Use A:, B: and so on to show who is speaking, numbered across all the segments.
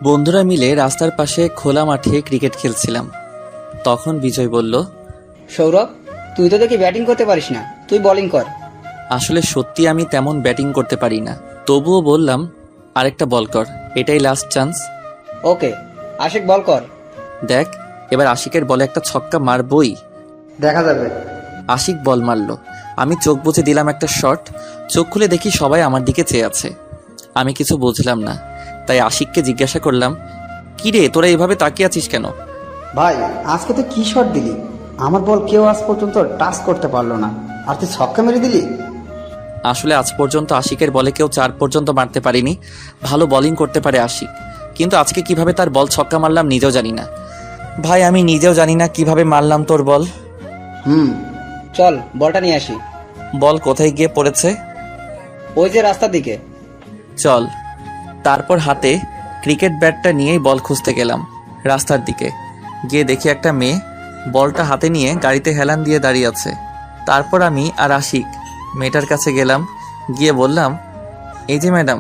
A: বন্ধুরা মিলে রাস্তার পাশে খোলা মাঠে ক্রিকেট খেলছিলাম। তখন বিজয় বলল,
B: সৌরভ, তুই তো দেখি ব্যাটিং করতে পারিস না, তুই বোলিং কর।
A: আসলে সত্যি আমি তেমন ব্যাটিং করতে পারি না, তবুও বললাম আরেকটা বল কর, এটাই লাস্ট চান্স।
B: ওকে, আশিক বল কর।
A: দেখ, এবার আশিকের বলে একটা ছক্কা মারবই।
B: দেখা যাবে।
A: আশিক বল মারল, আমি চোখ বুজে দিলাম একটা শট। চোখ খুলে দেখি সবাই আমার দিকে চেয়ে আছে। আমি কিছু বুঝলাম না, তাই আশিককে জিজ্ঞাসা করলাম, কি রে তোরা এভাবে তাকিয়ে আছিস কেন?
C: ভাই, আজকে তো কি শট দিলি! আমার বল কেউ আজ পর্যন্ত টাচ করতে পারলো না, আর তুই ছক্কা মেরে দিলি।
A: আসলে আজ পর্যন্ত আশিকের বলে কেউ 4 পর্যন্ত মারতে পারিনি। ভালো বোলিং করতে পারে আশিক, কিন্তু আজকে কিভাবে তার বল ছক্কা মারলাম নিজেও জানি না। ভাই, আমি নিজেও জানি না কিভাবে মারলাম তোর বল।
B: চল বলটা নিয়ে আসি।
A: বল কোথায় গিয়ে পড়েছে?
B: ওই যে রাস্তার দিকে।
A: চল। তারপর হাতে ক্রিকেট ব্যাটটা নিয়েই বল খুঁজতে গেলাম রাস্তার দিকে। গিয়ে দেখি একটা মেয়ে বলটা হাতে নিয়ে গাড়িতে হেলান দিয়ে দাঁড়িয়ে আছে। তারপর আমি আর আশিক মেয়েটার কাছে গেলাম, গিয়ে বললাম, এই যে ম্যাডাম,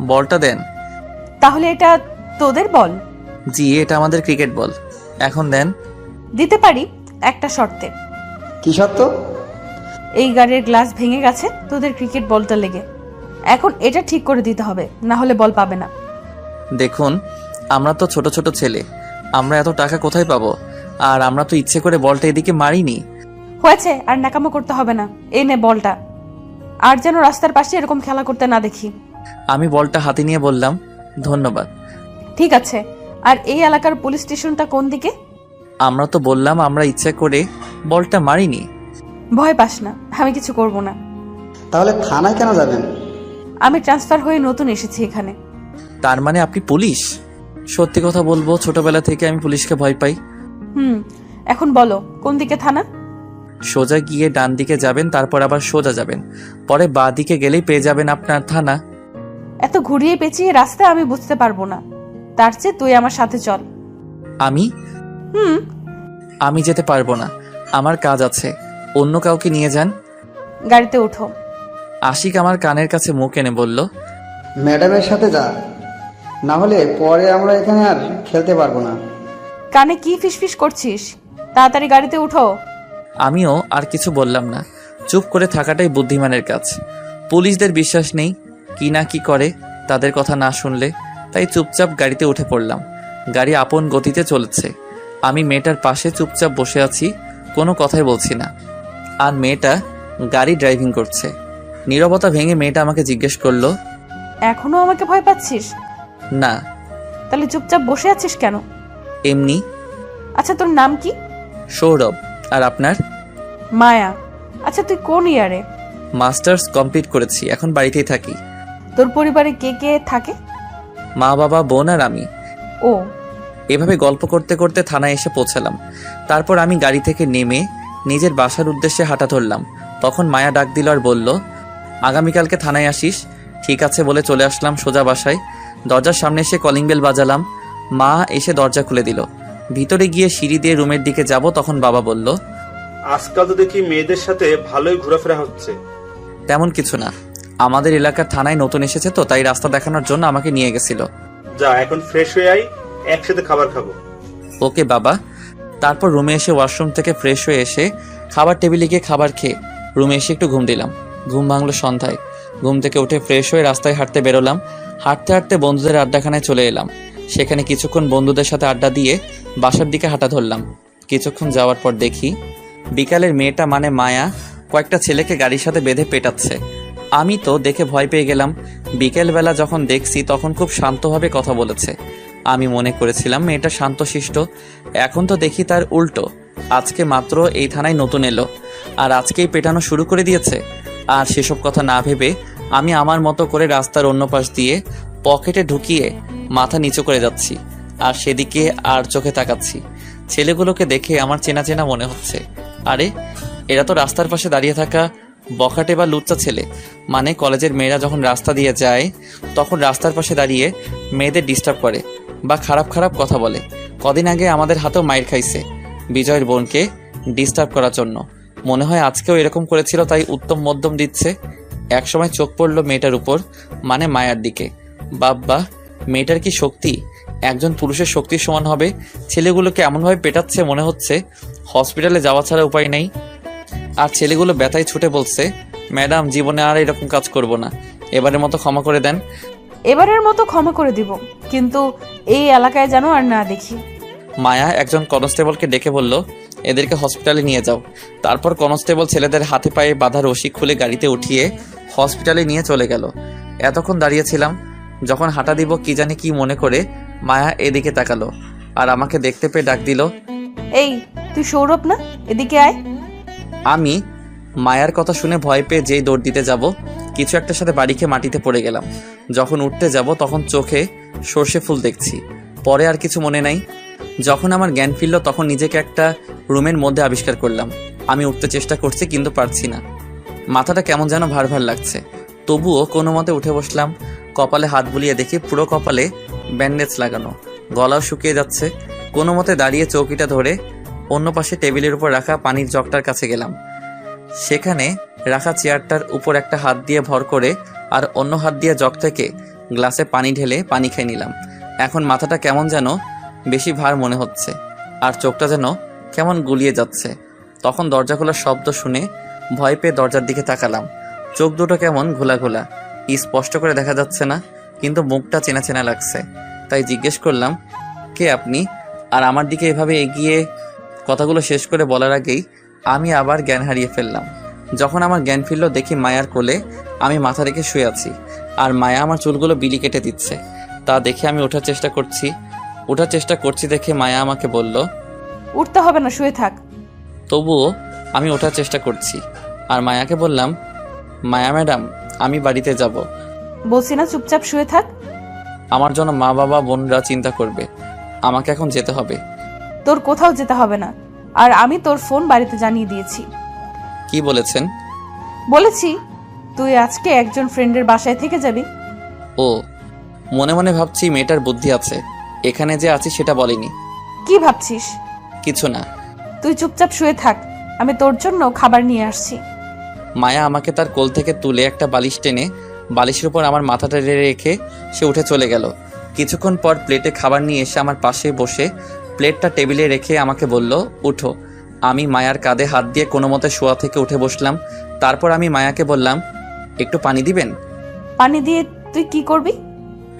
A: বলটা দেন।
D: তাহলে এটা তোদের বল?
A: জি, এটা আমাদের ক্রিকেট বল। এখন দেন।
D: দিতে পারি, একটা শর্তে।
C: কি সত্য?
D: এই গাড়ির গ্লাস ভেঙে গেছে তোদের ক্রিকেট বলটা লেগে, এখন এটা ঠিক করে দিতে হবে, না হলে বল পাবে না।
A: দেখুন, আমরা তো ছোট ছোট ছেলে, আমরা এত টাকা কোথায় পাবো? আর আমরা তো ইচ্ছে করে বলটা এদিকে মারিনি।
D: হয়েছে, আর নাকামো করতে হবে না, এই নে বলটা। আর যেন রাস্তার পাশে এরকম খেলা করতে না দেখি।
A: আমি বলটা হাতে নিয়ে বললাম, ধন্যবাদ।
D: ঠিক আছে, আর এই এলাকার পুলিশ স্টেশনটা কোন দিকে?
A: আমরা তো বললাম আমরা ইচ্ছে করে বলটা মারিনি।
D: ভয় পাস না, আমি কিছু করব না।
C: তাহলে থানায় কেন যাবেন?
D: আমি ট্রান্সফার হয়ে নতুন এসেছি এখানে।
A: তার মানে আপনি পুলিশ? সত্যি কথা বলবো, ছোটবেলা থেকে আমি পুলিশকে ভয় পাই।
D: এখন বলো কোন দিকে থানা?
A: সোজা গিয়ে ডান দিকে যাবেন, তারপর আবার সোজা যাবেন, পরে বাঁ দিকে গেলেই পেয়ে যাবেন আপনার থানা।
D: এত ঘুরিয়ে পেঁচিয়ে রাস্তা আমি বুঝতে পারবো না, তার চেয়ে তুই আমার সাথে চল।
A: আমি আমি যেতে পারবো না, আমার কাজ আছে, অন্য কাউকে নিয়ে যান।
D: গাড়িতে ওঠো।
A: আশিক আমার কানের কাছে মুখ এনে বলল,
C: ম্যাডামের সাথে যা, না হলে পরে আমরা এখানে আর খেলতে পারবো না।
D: কানে কি ফিসফিস করছিস? তাড়াতাড়ি গাড়িতে উঠো।
A: আমিও আর কিছু বললাম না, চুপ করে থাকাটাই বুদ্ধিমানের কাজ। পুলিশদের বিশ্বাস নেই, কি না কি করে তাদের কথা না শুনলে, তাই চুপচাপ গাড়িতে উঠে পড়লাম। গাড়ি আপন গতিতে চলেছে, আমি মেয়েটার পাশে চুপচাপ বসে আছি, কোনো কথাই বলছি না। আর মেয়েটা গাড়ি ড্রাইভিং করছে। নীরবতা ভেঙে মেয়েটা আমাকে জিজ্ঞেস করলো,
D: এখনো আমাকে ভয় পাচ্ছিস?
A: না।
D: তাহলে চুপচাপ বসে আছিস কেন?
A: এমনি।
D: আচ্ছা, তোর নাম কি?
A: সৌরভ। আর আপনার?
D: মায়া। আচ্ছা, তুই কোন ইয়ারে?
A: মাস্টার্স কমপ্লিট করেছি, এখন বাড়িতেই থাকি।
D: তোর পরিবারে কে কে থাকে?
A: মা, বাবা, বোন আর আমি।
D: ও।
A: এভাবে গল্প করতে করতে থানায় এসে পৌঁছালাম। তারপর আমি গাড়ি থেকে নেমে নিজের বাসার উদ্দেশ্যে হাঁটা ধরলাম। তখন মায়া ডাক দিল আর বলল, আগামীকালকে থানায় আসিস। ঠিক আছে বলে চলে আসলাম সোজা বাসায়। দরজার সামনে এসে কলিং বেল বাজালাম। মা এসে দরজা খুলে দিল। ভিতরে গিয়ে সিঁড়ি দিয়ে রুমের দিকে যাব, তখন বাবা বলল,
E: আজকাল তো দেখি মেয়েদের সাথে ভালোই ঘোরাফেরা হচ্ছে।
A: তেমন কিছু না, আমাদের এলাকার থানায় নতুন এসেছে তো, তাই রাস্তা দেখানোর জন্য আমাকে নিয়ে গেছিল।
E: যা, এখন ফ্রেশ হয়ে আই, একসাথে খাবার খাবো।
A: ওকে বাবা। তারপর রুমে এসে ওয়াশরুম থেকে ফ্রেশ হয়ে এসে খাবার টেবিলে গিয়ে খাবার খেয়ে রুমে এসে একটু ঘুম দিলাম। ঘুম ভাঙলো সন্ধ্যায়। ঘুম থেকে উঠে ফ্রেশ হয়ে রাস্তায় হাঁটতে বেরোলাম। হাঁটতে হাঁটতে বন্ধুদের আড্ডাখানায় চলে এলাম। সেখানে কিছুক্ষণ বন্ধুদের সাথে আড্ডা দিয়ে বাসার দিকে হাঁটা ধরলাম। কিছুক্ষণ যাওয়ার পর দেখি বিকালের মেয়েটা মানে মায়া কয়েকটা ছেলেকে গাড়ির সাথে বেঁধে পেটাচ্ছে। আমি তো দেখে ভয় পেয়ে গেলাম। বিকেলবেলা যখন দেখছি তখন খুব শান্তভাবে কথা বলেছে। আমি মনে করেছিলাম মেয়েটা শান্তশিষ্ট, এখন তো দেখি তার উল্টো। আজকে মাত্র এই থানায় নতুন এলো আর আজকেই পেটানো শুরু করে দিয়েছে। আর সেসব কথা না ভেবে আমি আমার মতো করে রাস্তার অন্য পাশ দিয়ে পকেটে ঢুকিয়ে মাথা নিচু করে যাচ্ছি আর সেদিকে আর চোখে তাকাচ্ছি। ছেলেগুলোকে দেখে আমার চেনা চেনা মনে হচ্ছে। আরে, এরা তো রাস্তার পাশে দাঁড়িয়ে থাকা বখাটে বা লুচ্চা ছেলে। মানে কলেজের মেয়েরা যখন রাস্তা দিয়ে যায় তখন রাস্তার পাশে দাঁড়িয়ে মেয়েদের ডিস্টার্ব করে বা খারাপ খারাপ কথা বলে। কদিন আগে আমাদের হাতেও মাইর খাইছে বিজয়ের বোনকে ডিস্টার্ব করার জন্য। মনে হয় আজকেও এরকম করেছিল, তাই উত্তম মধ্যম দিচ্ছে। একসময় চোখ পড়লো মেয়েটার উপর, মানে মায়ার দিকে। বাব্বা, মেয়েটার কি শক্তি! একজন পুরুষের শক্তির সমান হবে। ছেলেগুলোকে এমনভাবে পেটাচ্ছে মনে হচ্ছে হসপিটালে যাওয়া ছাড়া উপায় নেই। আর ছেলেগুলো ব্যথায় ছুটে বলছে, ম্যাডাম জীবনে আর এরকম কাজ করব না, এবারের মতো ক্ষমা করে দেন।
D: এবারের মতো ক্ষমা করে দিব, কিন্তু এই এলাকায় যেন আর না দেখি।
A: মায়া একজন কনস্টেবলকে ডেকে বলল, এদেরকে হসপিটালে নিয়ে যাও। তারপর কনস্টেবল ছেলেদের হাতে পায়ে বাঁধা রশি খুলে গাড়িতে উঠিয়ে হসপিটালে নিয়ে চলে গেল। এতক্ষণ দাঁড়িয়েছিলাম, যখন হাঁটা দিব কি জানি কি মনে করে মায়া এদিকে তাকালো আর আমাকে দেখতে পেয়ে ডাক দিল,
D: এই তুই সৌরভ না, এদিকে আয়।
A: আমি মায়ার কথা শুনে ভয় পেয়ে যেই দৌড় দিতে যাব, কিছু একটার সাথে বাড়ি খেয়ে মাটিতে পড়ে গেলাম। যখন উঠতে যাব তখন চোখে সর্ষে ফুল দেখছি, পরে আর কিছু মনে নাই। যখন আমার জ্ঞান ফিরল তখন নিজেকে একটা রুমের মধ্যে আবিষ্কার করলাম। আমি উঠতে চেষ্টা করছি কিন্তু পারছি না, মাথাটা কেমন যেন ভার ভার লাগছে। তবুও কোনো মতে উঠে বসলাম। কপালে হাত বুলিয়ে দেখি পুরো কপালে ব্যান্ডেজ লাগানো, গলাও শুকিয়ে যাচ্ছে। কোনো মতে দাঁড়িয়ে চৌকিটা ধরে অন্য পাশে টেবিলের উপর রাখা পানির জগটার কাছে গেলাম। সেখানে রাখা চেয়ারটার উপর একটা হাত দিয়ে ভর করে আর অন্য হাত দিয়ে জগ থেকে গ্লাসে পানি ঢেলে পানি খেয়ে নিলাম। এখন মাথাটা কেমন যেন বেশি ভার মনে হচ্ছে আর চোখটা যেন কেমন গুলিয়ে যাচ্ছে। তখন দরজা খোলার শব্দ শুনে ভয় পেয়ে দরজার দিকে তাকালাম। চোখ দুটো কেমন ঘোলা ঘোলা, স্পষ্ট করে দেখা যাচ্ছে না, কিন্তু মুখটা চেনা চেনা লাগছে। তাই জিজ্ঞেস করলাম, কে আপনি? আর আমার দিকে এভাবে এগিয়ে কথাগুলো শেষ করে বলার আগেই আমি আবার জ্ঞান হারিয়ে ফেললাম। যখন আমার জ্ঞান ফিরল দেখি মায়ার কোলে আমি মাথা রেখে শুয়ে আছি আর মায়া আমার চুলগুলো বিলি কেটে দিচ্ছে। তা দেখে আমি ওঠার চেষ্টা করছি দেখে মায়া আমাকে বলল,
D: উঠতে হবে না, শুয়ে থাক।
A: তবুও আমি ওঠার চেষ্টা করছি আর মায়াকে বললাম, মায়া ম্যাডাম আমি বাড়িতে যাব।
D: বলছি না চুপচাপ শুয়ে থাক।
A: আমার জন্য মা বাবা বোনরা চিন্তা করবে, আমাকে এখন যেতে হবে।
D: তোর কোথাও যেতে হবে না, আর আমি তোর ফোন বাড়িতে জানিয়ে দিয়েছি।
A: কি বলেছেন?
D: বলেছি তুই আজকে একজন ফ্রেন্ডের বাসায় থেকে যাবি।
A: ও, মনে মনে ভাবছি মেয়েটার বুদ্ধি আছে, এখানে যে আছি সেটা বলেনি।
D: কি ভাবছিস?
A: কিছু না।
D: তুই চুপচাপ শুয়ে থাক, আমি তোর জন্য খাবার নিয়ে আসছি।
A: মায়া আমাকে তার কোল থেকে তুলে একটা বালিশ টেনে বালিশের উপর আমার মাথাটা রেখে সে উঠে চলে গেল। কিছুক্ষণ পর প্লেটে খাবার নিয়ে এসে আমার পাশে বসে প্লেটটা টেবিলে রেখে আমাকে বলল, উঠো। আমি মায়ার কাঁধে হাত দিয়ে কোনো মতে শোয়া থেকে উঠে বসলাম। তারপর আমি মায়াকে বললাম, একটু পানি দিবেন?
D: পানি দিয়ে তুই কি করবি?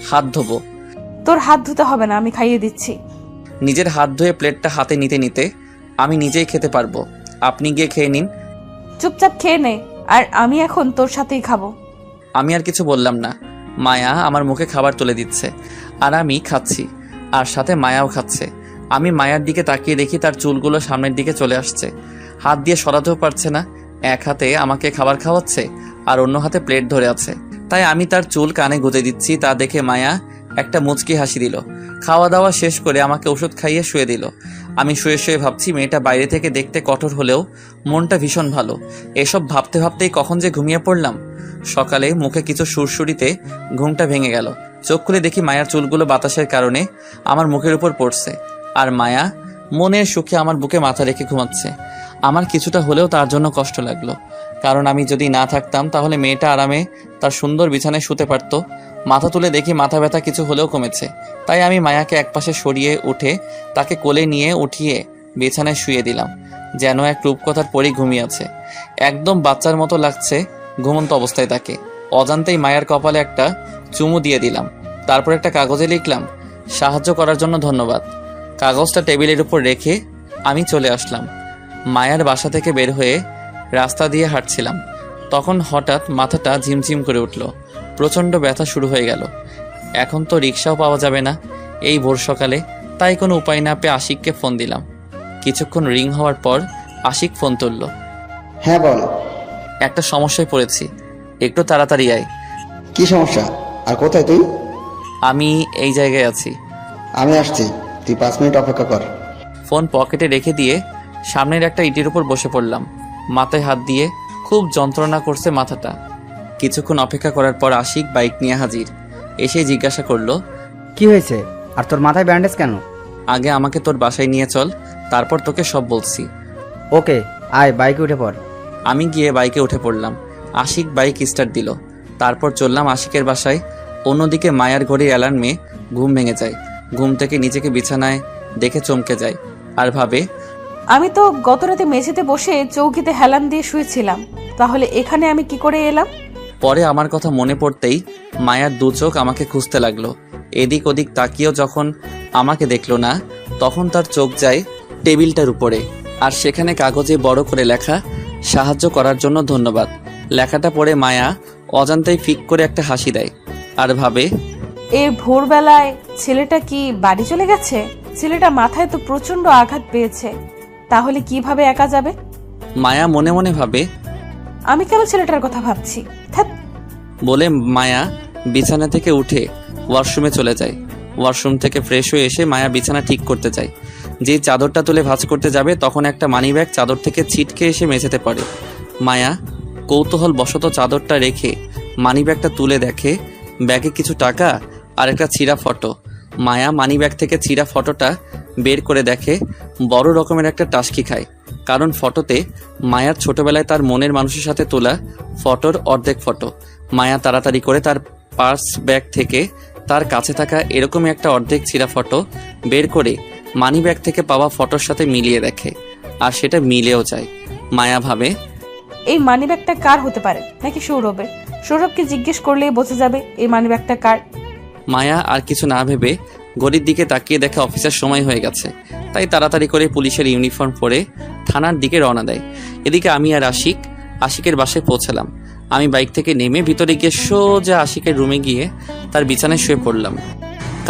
A: হাত ধোবো।
D: তোর হাত ধুতে হবে না, আমি খাইয়ে দিচ্ছি।
A: নিজের হাত ধুয়ে প্লেটটা হাতে নিতে নিতে, আমি নিজেই খেতে পারবো, আপনি গিয়ে খেয়ে নিন।
D: চুপচাপ খেয়ে নে, আর আমি এখন তোর সাথেই খাবো।
A: আমি আর কিছু বললাম না। মায়া আমার মুখে খাবার তুলে দিচ্ছে আর আমি খাচ্ছি, আর সাথে মায়াও খাচ্ছে। আমি মায়ার দিকে তাকিয়ে দেখি তার চুলগুলো সামনের দিকে চলে আসছে, হাত দিয়ে সরাতেও পারছে না। এক হাতে আমাকে খাবার খাওয়াচ্ছে আর অন্য হাতে প্লেট ধরে আছে। তাই আমি তার চুল কানে গুঁজে দিচ্ছি। তা দেখে মায়া একটা মুচকি হাসি দিল। খাওয়া দাওয়া শেষ করে আমাকে ওষুধ খাইয়ে শুয়ে দিল। আমি শুয়ে শুয়ে ভাবছি মেয়েটা বাইরে থেকে দেখতে কঠোর হলেও মনটা ভীষণ ভালো। এসব ভাবতে ভাবতেই কখন যে ঘুমিয়ে পড়লাম। সকালে মুখে কিছু সুরসুরিতে ঘুমটা ভেঙে গেল। চোখ খুলে দেখি মায়ার চুলগুলো বাতাসের কারণে আমার মুখের উপর পড়ছে আর মায়া মনের সুখে আমার বুকে মাথা রেখে ঘুমাচ্ছে। আমার কিছুটা হলেও তার জন্য কষ্ট লাগলো, কারণ আমি যদি না থাকতাম তাহলে মেয়েটা আরামে তার সুন্দর বিছানায় শুতে পারত। মাথা তুলে দেখি মাথা ব্যথা কিছু হলেও কমেছে। তাই আমি মায়াকে একপাশে সরিয়ে উঠে তাকে কোলে নিয়ে উঠিয়ে বিছানায় শুয়ে দিলাম, যেন এক রূপকথার পরই ঘুমিয়ে আছে। একদম বাচ্চার মতো লাগছে ঘুমন্ত অবস্থায় তাকে। অজান্তেই মায়ের কপালে একটা চুমু দিয়ে দিলাম। তারপর একটা কাগজে লিখলাম, সাহায্য করার জন্য ধন্যবাদ। কাগজটা টেবিলের উপর রেখে আমি চলে আসলাম। মায়ার বাসা থেকে বের হয়ে রাস্তা দিয়ে হাঁটছিলাম, তখন হঠাৎ মাথাটা ঝিমঝিম করে উঠল। প্রচণ্ড ব্যথা শুরু হয়ে গেল। এখন তো রিক্সাও পাওয়া যাবে না এই ভোর সকালে। তাই কোনো উপায় না পেয়ে আশিককে ফোন দিলাম। কিছুক্ষণ রিং হওয়ার পর আশিক ফোন তুলল।
C: হ্যাঁ বল।
A: একটা সমস্যায় পড়েছি, একটু তাড়াতাড়ি আয়।
C: কি সমস্যা আর কোথায় তুই?
A: আমি এই জায়গায় আছি।
C: আমি আসছি, তুই 5 মিনিট অপেক্ষা কর।
A: ফোন পকেটে রেখে দিয়ে সামনের একটা ইটের উপর বসে পড়লাম। মাথায় হাত দিয়ে খুব যন্ত্রণা করছে মাথাটা। কিছুক্ষণ অপেক্ষা করার পর আশিক বাইক নিয়ে হাজির। এসে জিজ্ঞাসা করলো,
B: কি হয়েছে আর তোর মাথায় ব্যান্ডেজ কেন?
A: আগে আমাকে তোর বাসায় নিয়ে চল, তারপর তোকে সব বলছি।
B: ওকে আয়, বাইকে উঠে পড়।
A: আমি গিয়ে বাইকে উঠে পড়লাম। আশিক বাইক স্টার্ট দিল। তারপর চললাম আশিকের বাসায়। অন্যদিকে মায়ার ঘড়ির অ্যালার্মে ঘুম ভেঙে যায়। ঘুম থেকে নিজেকে বিছানায় দেখে চমকে যায় আর ভাবে,
D: আমি তো গত রাতে মেঝেতে বসে চৌকিতে হেলান দিয়ে শুয়েছিলাম, তাহলে এখানে আমি কি করে এলাম?
A: পরে আমার কথা মনে পড়তেই মায়ার দু চোখ আমাকে খুঁজতে লাগলো। এদিক ওদিক তাকিয়েও যখন আমাকে দেখলো না, তখন তার চোখ যায় টেবিলটার উপরে, আর সেখানে কাগজে বড় করে লেখা, সাহায্য করার জন্য ধন্যবাদ। লেখাটা পড়ে মায়া অজান্তেই ফিক করে একটা হাসি দেয় আর ভাবে,
D: এর ভোরবেলায় ছেলেটা কি বাড়ি চলে গেছে? ছেলেটা মাথায় তো প্রচন্ড আঘাত পেয়েছে, তাহলে কিভাবে একা যাবে?
A: মায়া মনে মনে ভাবে,
D: আমি কেন ছেলেটার কথা ভাবছি? ধ্যাৎ।
A: বলে মায়া বিছানা থেকে উঠে ওয়াশরুমে চলে যায়। ওয়াশরুম থেকে ফ্রেশ হয়ে এসে মায়া বিছানা ঠিক করতে যায়। যে চাদরটা তুলে ভাঁজ করতে যাবে, তখন একটা মানিব্যাগ চাদর থেকে ছিটকে এসে মেঝেতে পড়ে। মায়া কৌতূহল বশত চাদরটা রেখে মানিব্যাগটা তুলে দেখে ব্যাগে কিছু টাকা আর একটা ছিঁড়া ফটো। মায়া মানিব্যাগ থেকে ছিঁড়া ফটোটা বের করে দেখে বড় রকমের একটা টাসকি খায়, কারণ ফটোতে মায়ার ছোটবেলায় তার মনের মানুষের সাথে তোলা ফটোর অর্ধেক ফটো। মায়া তাড়াতাড়ি করে তার পার্স ব্যাগ থেকে তার কাছে থাকা এরকমই একটা অর্ধেক ছিঁড়া ফটো বের করে মানি ব্যাগ থেকে পাওয়া ফটোর সাথে মিলিয়ে দেখে, আর সেটা মিলেও যায়। মায়া ভাবে,
D: এই মানিব্যাগটা কার হতে পারে, নাকি সৌরভের? সৌরভকে জিজ্ঞেস করলেই বোঝা যাবে এই মানিব্যাগটা কার।
A: মায়া আর কিছু না ভেবে ঘড়ির দিকে তাকিয়ে দেখে অফিসের সময় হয়ে গেছে, তাই তাড়াতাড়ি করে পুলিশের ইউনিফর্ম পরে থানার দিকে রওনা দেয়। এদিকে আমি আর আশিকের বাসায় পৌঁছালাম। আমি বাইক থেকে নেমে ভিতরে গিয়ে সোজা আশিকের রুমে গিয়ে তার বিছানায় শুয়ে পড়লাম,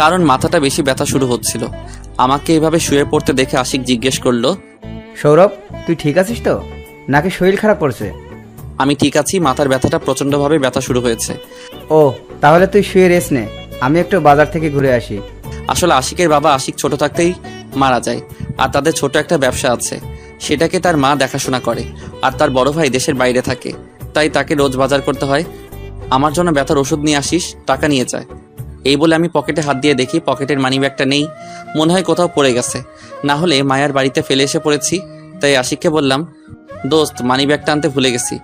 A: কারণ মাথাটা বেশি ব্যথা শুরু হচ্ছিল। আমাকে এভাবে শুয়ে পড়তে দেখে আশিক জিজ্ঞেস করলো,
C: সৌরভ, তুই ঠিক আছিস তো, নাকি শরীর খারাপ করছে?
A: আমি ঠিক আছি, মাথার ব্যথাটা প্রচণ্ডভাবে ব্যথা শুরু হয়েছে।
C: ও, তাহলে তুই শুয়ে রেস্ট নে, আমি একটু বাজার থেকে ঘুরে আসি।
A: আসলে আশিকের বাবা আশিক ছোট থাকতেই মারা যায়, আর তাদের ছোট একটা ব্যবসা আছে, সেটাকে তার মা দেখাশোনা করে, আর তার বড় ভাই দেশের বাইরে থাকে, তাই তাকে রোজ বাজার করতে হয়। আমার জন্য ব্যথার ওষুধ নিয়ে আসিস, টাকা নিয়ে যায়। এই বলে আমি পকেটে হাত দিয়ে দেখি পকেটের মানিব্যাগটা নেই, মনে হয় কোথাও পড়ে গেছে, না হলে মায়ার বাড়িতে ফেলে এসে পড়েছি। তাই আশিককে বললাম, দোস্ত, মানিব্যাগটা আনতে ভুলে গেছি,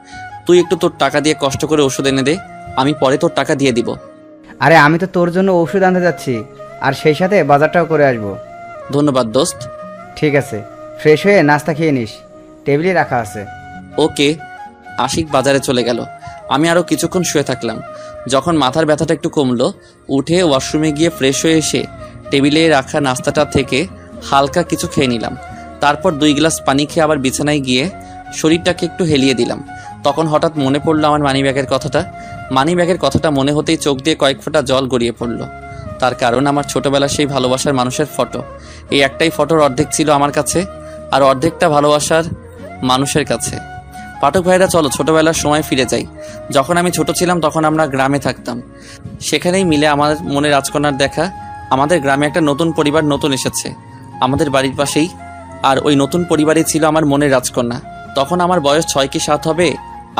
A: তুই একটু তোর টাকা দিয়ে কষ্ট করে ওষুধ এনে দে, আমি পরে তোর টাকা দিয়ে দিব।
C: আরে আমি তো তোর জন্য ওষুধ আনতে যাচ্ছি, আর সেই সাথে বাজারটাও করে আসবো।
A: ধন্যবাদ দোস্ত।
C: ঠিক আছে, ফ্রেশ হয়ে নাস্তা খেয়ে নিস, টেবিলে রাখা আছে।
A: ওকে। আশিক বাজারে চলে গেল। আমি আরও কিছুক্ষণ শুয়ে থাকলাম। যখন মাথার ব্যথাটা একটু কমলো, উঠে ওয়াশরুমে গিয়ে ফ্রেশ হয়ে এসে টেবিলে রাখা নাস্তাটা থেকে হালকা কিছু খেয়ে নিলাম। তারপর 2 গ্লাস পানি খেয়ে আবার বিছানায় গিয়ে শরীরটাকে একটু হেলিয়ে দিলাম। তখন হঠাৎ মনে পড়লো আমার মানিব্যাগের কথাটা। মানিব্যাগের কথাটা মনে হতেই চোখ দিয়ে কয়েক ফোঁটা জল গড়িয়ে পড়লো। তার কারণ আমার ছোটবেলার সেই ভালোবাসার মানুষের ফটো। এই একটাই ফটোর অর্ধেক ছিল আমার কাছে, আর অর্ধেকটা ভালোবাসার মানুষের কাছে। পাঠক ভাইরা, চলো ছোটবেলার সময় ফিরে যাই। যখন আমি ছোট ছিলাম তখন আমরা গ্রামে থাকতাম। সেখানেই মিলে আমার মনে রাজকন্যার দেখা। আমাদের গ্রামে একটা নতুন পরিবার নতুন এসেছে আমাদের বাড়ির পাশেই, আর ওই নতুন পরিবারে ছিল আমার মনের রাজকন্যা। তখন আমার বয়স 6 কি 7 হবে,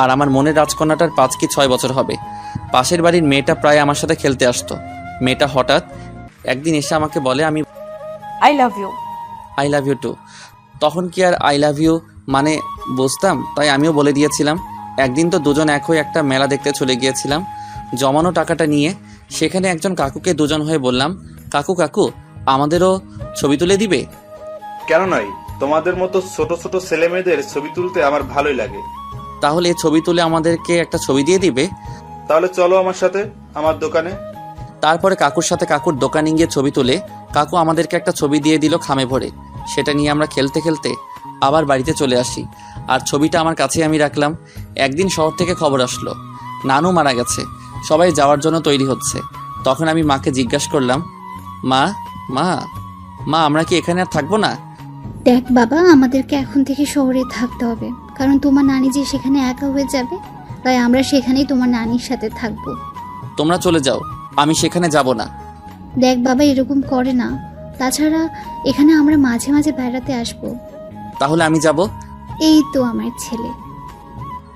A: আর আমার মনের রাজকন্যাটার 5 কি 6 বছর হবে। পাশের বাড়ির মেয়েটা প্রায় আমার সাথে খেলতে আসতো। মেয়েটা হঠাৎ একদিন এসে আমাকে বলে, আমি
D: I love you.
A: I love you too. তখন কি আর আই লাভ ইউ মানে বুঝতাম, তাই আমিও বলে দিয়েছিলাম। একদিন তো দুজন এক হয়ে একটা মেলা দেখতে চলে গিয়েছিলাম। জমানো টাকাটা নিয়ে সেখানে একজন কাকুকে দুজন হয়ে বললাম, কাকু কাকু আমাদেরও ছবি তুলে দিবে?
E: কেন নয়, তোমাদের মতো ছোট ছোট ছেলে মেয়েদের ছবি তুলতে আমার ভালোই লাগে।
A: তাহলে ছবি তুলে আমাদেরকে একটা ছবি দিয়ে দিবে?
E: তাহলে চলো আমার সাথে আমার দোকানে।
A: তারপরে কাকুর সাথে কাকুর দোকানে গিয়ে ছবি তুলে কাকু আমাদেরকে একটা ছবি দিয়ে দিল খামে ভরে। সেটা নিয়ে আমরা খেলতে খেলতে আবার বাড়িতে চলে আসি, আর ছবিটা আমার কাছেই আমি রাখলাম। একদিন শহর থেকে খবর আসলো নানু মারা গেছে, সবাই যাওয়ার জন্য তৈরি হচ্ছে। তখন আমি মাকে জিজ্ঞাসা করলাম, মা মা মা আমরা কি এখানে আর থাকবো না?
F: দেখ বাবা, আমাদেরকে এখন থেকে শহরে থাকতে হবে, কারণ তোমার নানি যে সেখানে একা হয়ে যাবে, তাই আমরা সেখানেই তোমার নানির সাথে থাকবো।
A: তোমরা চলে যাও, আমি সেখানে যাব না।
F: দেখ বাবা, এরকম করে না, তাছাড়া এখানে আমরা মাঝে মাঝে বেড়াতে আসবো।
A: তাহলে আমি যাব।
F: এই তো আমার ছেলে।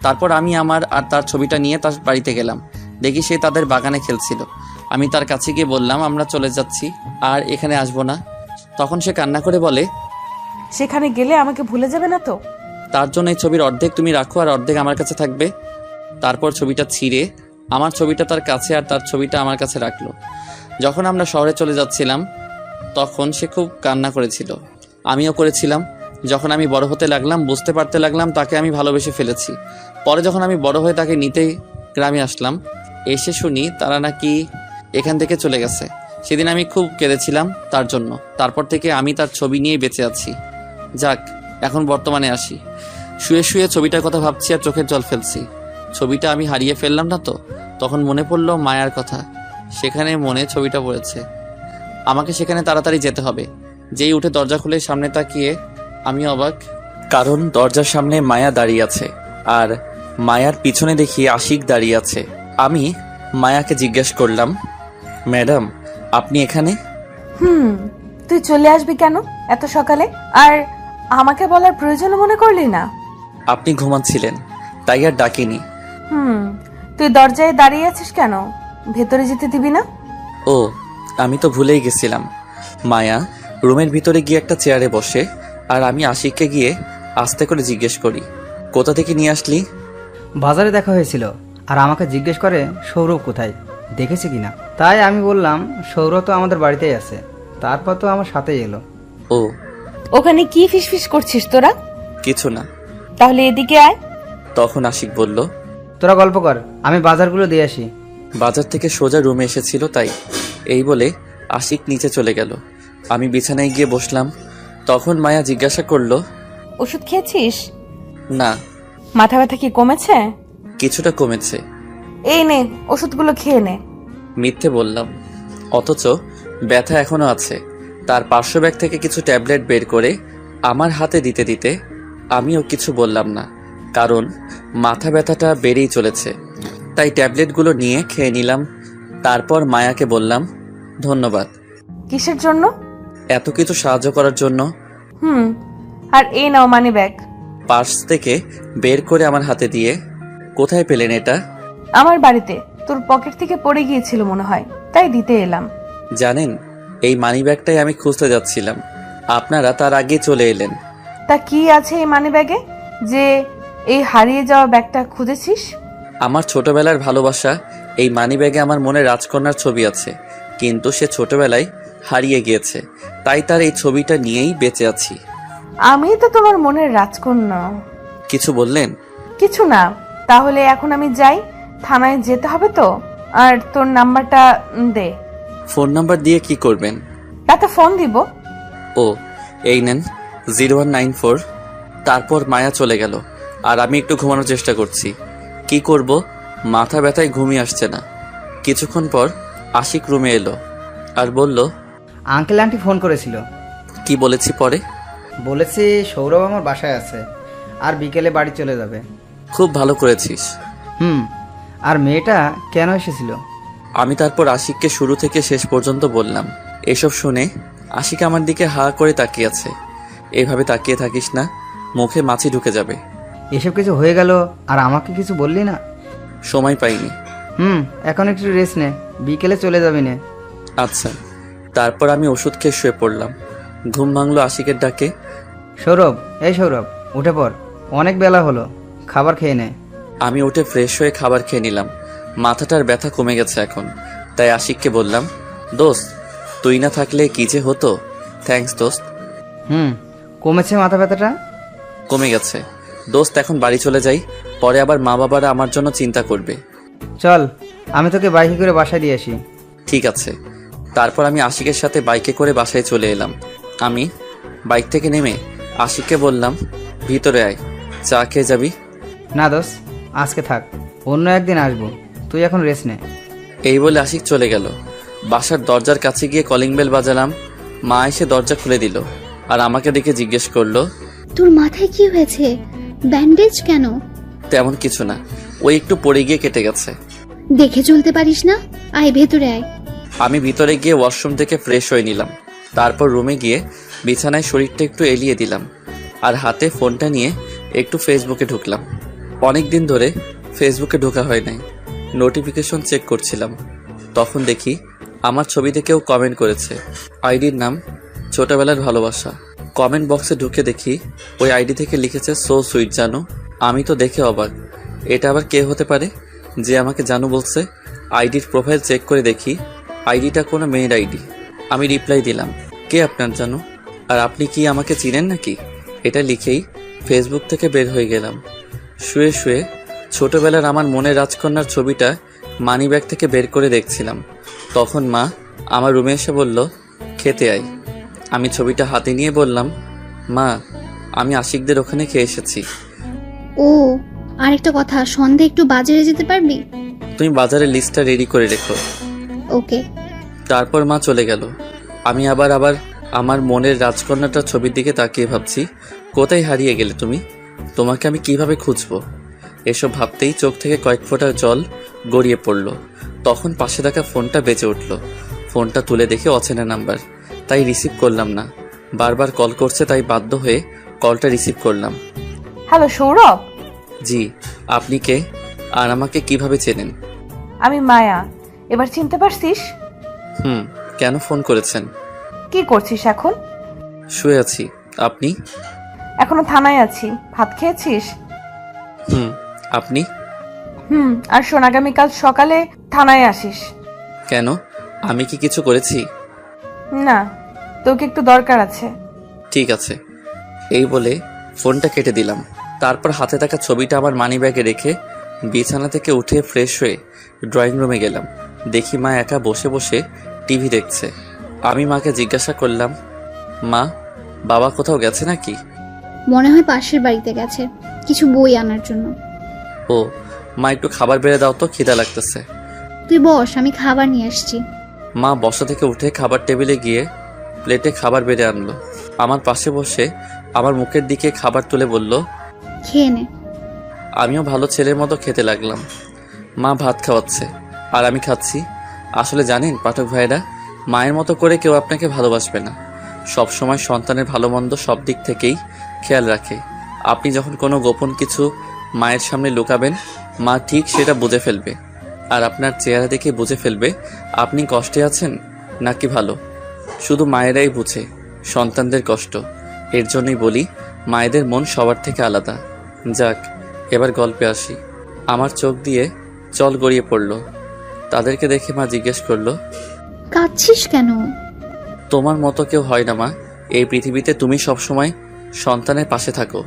A: তারপর আমি আমার আর তার ছবিটা নিয়ে তার বাড়িতে গেলাম। দেখি সে তাদের বাগানে খেলছিল। আমি তার কাছে গিয়ে বললাম, আমরা চলে যাচ্ছি, আর এখানে আসবো না। তখন সে কান্না করে বলে,
D: সেখানে গেলে আমাকে ভুলে যাবে না তো?
A: তার জন্য এই ছবির অর্ধেক তুমি রাখো আর অর্ধেক আমার কাছে থাকবে। তারপর ছবিটা ছিঁড়ে আমার ছবিটা তার কাছে আর তার ছবিটা আমার কাছে রাখলো। যখন আমরা শহরে চলে যাচ্ছিলাম তখন সে খুব কান্না করেছিল, আমিও করেছিলাম। যখন আমি বড় হতে লাগলাম বুঝতে পারতে লাগলাম তাকে আমি ভালোবেসে ফেলেছি। পরে যখন আমি বড় হয়ে তাকে নিতে গ্রামে আসলাম, এসে শুনি তারা নাকি এখান থেকে চলে গেছে। সেদিন আমি খুব কেঁদেছিলাম তার জন্য। তারপর থেকে আমি তার ছবি নিয়ে বেঁচে আছি। যাক, এখন বর্তমানে আসি। শুয়ে শুয়ে ছবিটার কথা ভাবছি আর চোখের জল ফেলছি। ছবিটা আমি হারিয়ে ফেললাম না তো? তখন মনে পড়লো মায়ার কথা। সেখানে মনে ছবিটা পড়েছে। আমাকে সেখানে তাড়াতাড়ি যেতে হবে। যেই উঠে দরজা খুলে সামনে তাকিয়ে আমি অবাক, কারণ দরজার সামনে মায়া দাঁড়িয়ে আছে আর মায়ার পিছনে দেখি আশিক দাঁড়িয়ে আছে। আমি মায়াকে জিজ্ঞেস করলাম, ম্যাডাম আপনি এখানে?
D: তুই চলে আসবি কেন এত সকালে? আর আমাকে বলার প্রয়োজন মনে করলি না?
A: আপনি ঘুমাচ্ছিলেন তাই আর ডাকিনি।
D: তুই দরজায় দাঁড়িয়ে আছিস কেন? ভেতরে যেতে দিবি না?
A: ও, আমি তো ভুলেই গেছিলাম। মায়া রুমের ভিতরে গিয়ে একটা চেয়ারে বসে আর আমি আশিককে গিয়ে আস্তে করে জিজ্ঞেস করি, কোথা থেকে নিয়ে আসলি?
C: বাজারে দেখা হয়েছিল আর আমাকে জিজ্ঞেস করে সৌরভ কোথায়, দেখেছে কিনা। তাই আমি বললাম সৌরভ তো আমাদের বাড়িতেই আছে। তারপর তো আমার সাথেই এলো।
A: ও,
D: ওখানে কি ফিসফিস করছিস তোরা?
A: কিছু না।
D: তাহলে এদিকে আয়।
A: তখন আশিক বলল,
C: তোরা গল্প কর, আমি বাজারগুলো দিয়ে আসি।
A: বাজার থেকে সোজা রুমে এসেছিল তাই। এই বলে আশিক নিচে চলে গেল। আমি বিছানায় গিয়ে বসলাম। তখন মায়া জিজ্ঞাসা করলো,
D: ওষুধ খেয়েছিস?
A: না।
D: মাথা ব্যথা কি কমেছে?
A: কিছুটা কমেছে।
D: এই নে ওষুধগুলো খেয়ে নে।
A: মিথ্যে বললাম, অথচ ব্যথা এখনো আছে। তার পার্শ্ব ব্যাগ থেকে কিছু ট্যাবলেট বের করে আমার হাতে দিতে দিতে আমিও কিছু বললাম না, কারণ মাথা ব্যথাটা বেড়েই চলেছে। তাই ট্যাবলেটগুলো নিয়ে খেয়ে নিলাম। তারপর মায়াকে বললাম, ধন্যবাদ।
D: কিসের জন্য?
A: এত কিছু সাহায্য করার জন্য।
D: আর এই নাও মানি ব্যাগ।
A: পার্স থেকে বের করে আমার হাতে দিয়ে, কোথায় পেলেন এটা?
D: আমার বাড়িতে তোর পকেট থেকে পড়ে গিয়েছিল মনে হয়, তাই দিতে এলাম।
A: জানেন, এই মানি ব্যাগটাই আমি খুঁজতে যাচ্ছিলাম, আপনারা তার আগে চলে এলেন।
D: তা কি আছে এই মানি ব্যাগে যে এই হারিয়ে যাওয়া ব্যাগটা খুঁজেছিস?
A: আমার ছোটবেলার ভালোবাসা। এই মানি ব্যাগে আমার মনে রাজকন্যার ছবি আছে, কিন্তু সে ছোটবেলায় হারিয়ে গিয়েছে। তাই তার এই ছবিটা নিয়েই বেঁচে আছি।
D: আমি তো তোমার মনের রাজকন্যা।
A: কিছু বললেন?
D: কিছু না। তাহলে এখন আমি যাই, থানায় যেতে হবে তো। আর তোর নাম্বারটা দে।
A: ফোন নাম্বার দিয়ে কি করবেন?
D: তাতে ফোন দিব।
A: ও, এই নেন 0194। তারপর মায়া চলে গেল আর আমি একটু ঘুমানোর চেষ্টা করছি। কি করব, মাথা ব্যথায় ঘুমিয়ে আসছে না। কিছুক্ষণ পর আশিক রুমে এলো আর বলল,
C: আঙ্কেল আন্টি ফোন করেছিল।
A: কি বলেছি পরে?
C: বলেছি সৌরভ আমার বাসায় আছে আর বিকেলে বাড়ি চলে যাবে।
A: খুব ভালো করেছিস।
C: আর মেয়েটা কেন এসেছিল?
A: আমি তারপর আশিককে শুরু থেকে শেষ পর্যন্ত বললাম। এসব শুনে আশিক আমার দিকে হা করে তাকিয়ে আছে। এভাবে তাকিয়ে থাকিস না, মুখে মাছি ঢুকে যাবে।
C: এসব কিছু হয়ে গেল আর আমাকে কিছু বললি না?
A: সময় পাইনি।
C: এখন একটু রেস্ট নে, বিকেলে চলে যাবি না।
A: আচ্ছা। তারপর আমি ওষুধ খেয়ে শুয়ে পড়লাম। ঘুম ভাঙলো আশিকের ডাকে।
C: সৌরভ, এই সৌরভ, উঠে পড়, অনেক বেলা হলো, খাবার খেয়ে নে।
A: আমি উঠে ফ্রেশ হয়ে খাবার খেয়ে নিলাম। মাথাটার ব্যথা কমে গেছে এখন। তাই আশিককে বললাম, দোস্ত তুই না থাকলে কি যে হতো। থ্যাঙ্কস দোস্ত।
C: কমেছে মাথা ব্যথাটা?
A: কমে গেছে দোস্ত। এখন বাড়ি চলে যাই, পরে আবার মা বাবারা আমার জন্য চিন্তা করবে।
C: চল, আমি তোকে বাইকে করে বাসায় দিয়ে আসি।
A: ঠিক আছে। তারপর আমি আশিকের সাথে বাইকে করে বাসায় চলে এলাম। আমি বাইক থেকে নেমে আশিককে বললাম, ভিতরে আয়, চা খেয়ে যাবি?
C: না দোস্ত, আজকে থাক, অন্য একদিন আসবো, তুই এখন রেস্ট নে।
A: এই বলে আশিক চলে গেল। বাসার দরজার কাছে গিয়ে কলিং বেল বাজালাম। মা এসে দরজা খুলে দিল আর আমাকে দেখে জিজ্ঞেস করলো,
F: তোর মাথায় কি হয়েছে? ব্যান্ডেজ কেন?
A: তেমন কিছু না, ওই একটু পড়ে গিয়ে কেটে গেছে।
F: দেখে চলতে পারিস না? আয় ভেতরে আয়।
A: আমি ভিতরে গিয়ে ওয়াশরুম থেকে ফ্রেশ হয়ে নিলাম। তারপর রুমে গিয়ে বিছানায় শরীরটা একটু এলিয়ে দিলাম আর হাতে ফোনটা নিয়ে একটু ফেসবুকে ঢুকলাম। অনেক দিন ধরে ফেসবুকে ঢোকা হয় নাই। নোটিফিকেশন চেক করছিলাম, তখন দেখি আমার ছবিতে কেউ কমেন্ট করেছে। আইডির নাম ছোটবেলার ভালোবাসা। কমেন্ট বক্সে ঢুকে দেখি ওই আইডি থেকে লিখেছে সো সুইট জানো। আমি তো দেখে অবাক, এটা আবার কে হতে পারে যে আমাকে জানু বলছে? আইডির প্রোফাইল চেক করে দেখি আইডিটা কোনো মেয়ের আইডি। আমি রিপ্লাই দিলাম, কে আপনার জানু? আর আপনি কি আমাকে চিনেন নাকি? এটা লিখেই ফেসবুক থেকে বের হয়ে গেলাম। শুয়ে শুয়ে ছোটবেলার আমার মনের রাজকন্যার ছবিটা মানিব্যাগ থেকে বের করে দেখছিলাম। তখন মা আমার রুমে এসে বলল, খেতে আয়। আমি ছবিটা হাতে নিয়ে বললাম, মা আমি আশিকদের ওখানে খেয়ে এসেছি।
F: ও, আরেকটা কথা, সন্ধ্যে একটু বাজারে যেতে পারবি?
A: তুমি বাজারের লিস্টটা রেডি করে রেখো।
F: ওকে।
A: তারপর মা চলে গেল। আমি আবার আমার মনের রাজকন্যাটার ছবির দিকে তাকিয়ে ভাবছি, কোথায় হারিয়ে গেলে তুমি? তোমাকে আমি কিভাবে খুঁজবো? এসব ভাবতেই চোখ থেকে কয়েক ফোঁটা জল গড়িয়ে পড়ল। তখন পাশে থাকা ফোনটা বেজে উঠল। ফোনটা তুলে দেখে অচেনা নাম্বার, তাই রিসিভ করলাম না। বারবার কল করছে, তাই বাধ্য হয়ে কলটা রিসিভ করলাম।
D: হ্যালো সৌরভ,
A: জি, আপনি কে? আর আমাকে কিভাবে চেনেন?
D: আমি মায়া। এবার চিনতে পারছিস?
A: কেন ফোন করেছেন?
D: কি করছিস এখন?
A: শুয়ে আছি। আপনি?
D: এখনো থানায় আছি। ভাত খেয়েছিস?
A: আপনি?
D: আর শোন, আগামীকাল সকালে থানায় আসিস।
A: কেন? আমি কি কিছু করেছি?
D: না, তোকে একটু দরকার আছে।
A: ঠিক আছে। এই বলে ফোনটা কেটে দিলাম। তারপর হাতে থাকা ছবিটা আমার মানিব্যাগে রেখে বিছানা থেকে উঠে ফ্রেশ হয়ে ড্রয়িং রুমে গেলাম। দেখি মা একা বসে বসে টিভি দেখছে। আমি মাকে জিজ্ঞাসা করলাম, মা বাবা কোথাও গেছে নাকি?
F: মনে হয় পাশের বাড়িতে গেছে কিছু বই আনার জন্য।
A: ও, মা একটু খাবার বেড়ে দাও তো, খিদা লাগতেছে।
F: তুই বস, আমি খাবার নিয়ে আসছি।
A: মা বসা থেকে উঠে খাবার টেবিলে গিয়ে প্লেটে খাবার বেড়ে আনলো। আমার পাশে বসে আমার মুখের দিকে খাবার তুলে বলল,
F: খেয়ে নে।
A: আমিও ভালো ছেলের মতো খেতে লাগলাম। মা ভাত খাওয়াচ্ছে আর আমি খাচ্ছি। আসলে জানেন পাঠক ভাইরা, মায়ের মতো করে কেউ আপনাকে ভালোবাসবে না। সব সময় সন্তানের ভালো মন্দ সব দিক থেকেই খেয়াল রাখে। আপনি যখন কোনো গোপন কিছু মায়ের সামনে লুকাবেন, মা ঠিক সেটা বুঝে ফেলবে। আর আপনার চেহারা দেখে বুঝে ফেলবে আপনি কষ্টে আছেন নাকি ভালো। শুধু মায়েরাই বুঝে সন্তানদের কষ্ট। এর জন্যই বলি, মায়েদের মন সবার থেকে আলাদা। যাক, এবার গল্পে আসি। আমার চোখ দিয়ে জল গড়িয়ে পড়ল। তাদেরকে দেখে মা জিজ্ঞেস করলো,
F: কাঁদছিস কেন?
A: তোমার মতো কেউ হয় না মা। এই পৃথিবীতে তুমি সবসময় সন্তানের পাশে থাকো।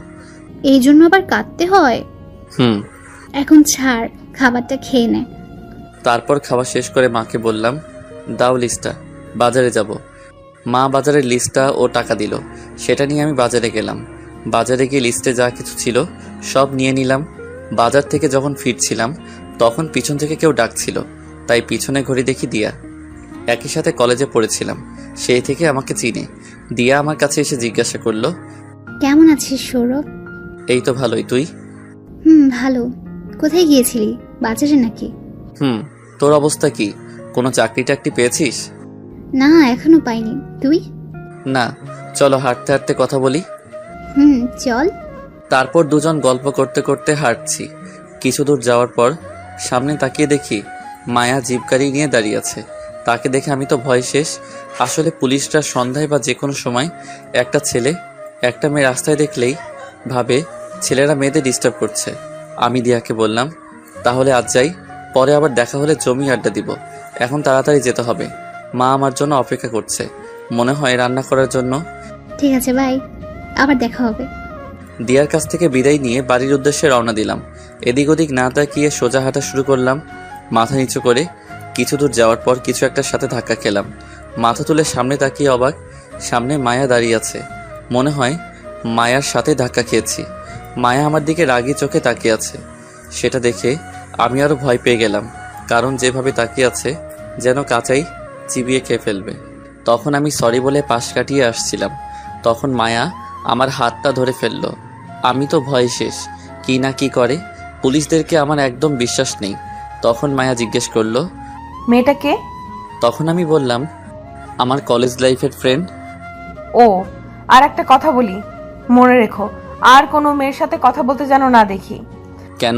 F: এই জন্য আবার কাঁদতে হয়? এখন ছাড়, খাবারটা খেয়ে নে।
A: তারপর খাওয়া শেষ করে মাকে বললাম, দাও লিস্টটা, বাজারে যাব। মা বাজারের লিস্টটা ও টাকা দিল। সেটা নিয়ে আমি বাজারে গেলাম। বাজারে গিয়ে লিস্টে যা কিছু ছিল সব নিয়ে নিলাম। বাজার থেকে যখন ফিরছিলাম তখন পিছন থেকে কেউ ডাকছিল, তাই পিছনে ঘুরে দেখি দিয়া। একই সাথে কলেজে পড়েছিলাম, সেই থেকে আমাকে চিনে। দিয়া আমার কাছে এসে জিজ্ঞাসা করলো,
F: কেমন আছিস সৌরভ?
A: এই তো ভালোই, তুই?
F: ভালো। কোথায় গিয়েছিলি, বাজারে নাকি?
A: তোর অবস্থা কি? কোনো চাকরি টাকরি পেয়েছিস?
F: না, এখনো পাইনি। তুই?
A: না, চলো হাঁটতে হাঁটতে কথা বলি।
F: চল।
A: তারপর দুজন গল্প করতে করতে হাঁটছি। কিছু দূর যাওয়ার পর সামনে তাকিয়ে দেখি মায়া জিপ গাড়ি নিয়ে দাঁড়িয়ে আছে। তাকে দেখে আমি তো ভয় শেষ। আসলে পুলিশরা সন্ধ্যায় বা যে কোনো সময় একটা ছেলে একটা মেয়ে রাস্তায় দেখলেই ভাবে ছেলেরা মেয়েদের ডিস্টার্ব করছে। আমি দিয়াকে বললাম, তাহলে আজ যাই, পরে আবার দেখা হলে জমি আড্ডা দিব। এখন তাড়াতাড়ি যেতে হবে, মা আমার জন্য অপেক্ষা করছে, মনে হয় রান্না করার জন্য।
F: ঠিক আছে, বাই, আবার দেখা হবে।
A: দিয়ার কাছ থেকে বিদায় নিয়ে বাড়ির উদ্দেশ্যে রওনা দিলাম। এদিক ওদিক না তাকিয়ে সোজা হাঁটা শুরু করলাম, মাথা নিচু করে। কিছু দূর যাওয়ার পর কিছু একটার সাথে ধাক্কা খেলাম। মাথা তুলে সামনে তাকিয়ে অবাক, সামনে মায়া দাঁড়িয়ে আছে। মনে হয় মায়ার সাথে ধাক্কা খেয়েছি। মায়া আমার দিকে রাগী চোখে তাকিয়ে আছে। সেটা দেখে আমি আরো ভয় পেয়ে গেলাম, কারণ যেভাবে তাকিয়ে আছে যেন কাঁচাই চিবিয়ে খেয়ে ফেলবে। তখন আমি সরি বলে পাশ কাটিয়ে আসছিলাম, তখন মায়া আমার হাতটা ধরে ফেললো। আমি তো ভয় শেষ, কি না কি করে। পুলিশদেরকে আমার একদম বিশ্বাস নেই। তখন মায়া জিজ্ঞেস করলো,
D: মেয়েটা কে?
A: তখন আমি বললাম, আমার কলেজ লাইফের ফ্রেন্ড।
D: ও, আর একটা কথা বলি, মনে রেখো আর কোনো মেয়ের সাথে কথা বলতে যেন না দেখি।
A: কেন?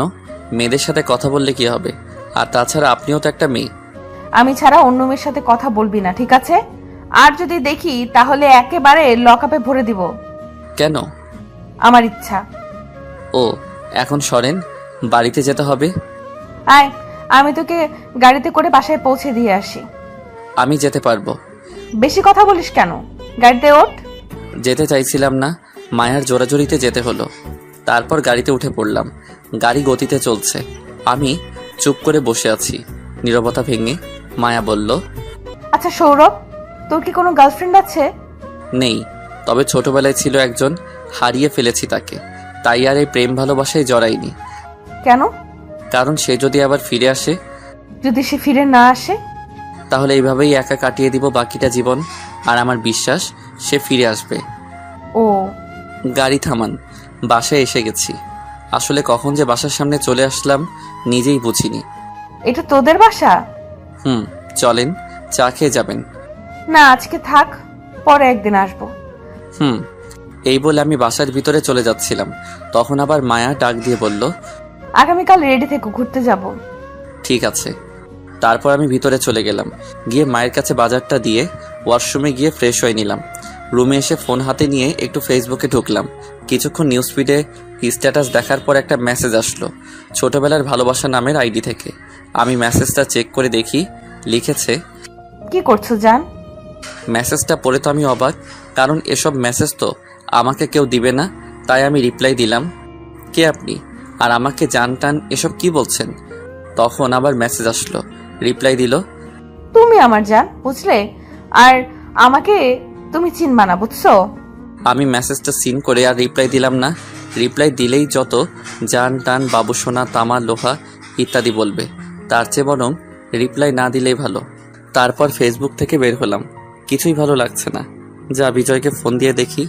A: মেয়েদের সাথে কথা বললে কি হবে? আর তাছাড়া আপনিও তো একটা মেয়ে।
D: আমি ছাড়া অন্য মেয়ের সাথে কথা বলবি না, ঠিক আছে? আর যদি দেখি তাহলে একেবারে লকআপে ভরে দিব।
A: কেন?
D: আমার ইচ্ছা।
A: ও, এখন সরেন, বাড়িতে যেতে হবে।
D: আয়, আমি তোকে গাড়িতে করে বাসায় পৌঁছে দিয়ে আসি।
A: আমি যেতে পারবো।
D: বেশি কথা বলিস কেন? গাড়িতে ওঠ।
A: যেতে চাইছিলাম না, মায়ার জোরাজোরিতে যেতে হলো। তারপর গাড়িতে উঠে পড়লাম। গাড়ি গতিতে চলছে, আমি চুপ করে বসে আছি। নীরবতা ভেঙে মায়া বলল,
D: আচ্ছা সৌরভ, তোর কি কোনো গার্লফ্রেন্ড আছে?
A: নেই, তবে ছোটবেলায় ছিল একজন, হারিয়ে ফেলেছি তাকে। তাই আর এই প্রেম ভালোবাসায় জড়াইনি।
D: কেন?
A: কারণ সে যদি আবার ফিরে আসে,
D: যদি সে ফিরে না আসে?
A: তাহলে এইভাবেই একা কাটিয়ে দিব বাকিটা জীবন। আর আমার বিশ্বাস সে ফিরে আসবে।
D: ও,
A: গাড়ি থামান, বাসায় এসে গেছি। আসলে কখন যে বাসার সামনে চলে আসলাম নিজেই বুঝিনি।
D: এটা তোদের বাসা?
A: চলেন, চা খেয়ে যাবেন।
D: না, আজকে থাক, পরে একদিন আসবো।
A: এই বলে আমি বাসার ভিতরে চলে যাচ্ছিলাম, তখন আবার মায়া ডাক দিয়ে বলল,
D: আগামীকাল রেডি থেকে ঘুরতে যাব।
A: ঠিক আছে। তারপর আমি ভিতরে চলে গেলাম। গিয়ে মায়ের কাছে বাজারটা দিয়ে ওয়াশরুমে গিয়ে ফ্রেশ হয়ে নিলাম। রুমে এসে ফোন হাতে নিয়ে একটু ফেসবুকে ঢুকলাম। কিছুক্ষণ নিউজ ফিডে স্ট্যাটাস দেখার পর একটা মেসেজ আসলো ছোটবেলার ভালোবাসা নামের আইডি থেকে। আমি মেসেজটা চেক করে দেখি, লিখেছে,
D: কি করছো জান?
A: মেসেজটা পড়ে তো আমি অবাক, কারণ এসব মেসেজ তো আমাকে কেউ দিবে না। তাই আমি রিপ্লাই দিলাম, কে আপনি, আর আমাকে জান টান এসব কি বলছেন? তখন আবার মেসেজ আসলো, রিপ্লাই দিল,
D: তুমি আমার জান, বুঝলে? আর আমাকে তুমি চিনবা না, বুঝছো?
A: আমি মেসেজটা সিন করে আর রিপ্লাই দিলাম না। রিপ্লাই দিলেই যত জান টান, বাবু সোনা, তামা, লোহা ইত্যাদি বলবে। তার চেয়ে বরং রিপ্লাই না দিলেই ভালো। তারপর ফেসবুক থেকে বের হলাম। কিছুই ভালো লাগছে না। যা বিজয়কে ফোন দিয়ে দেখি।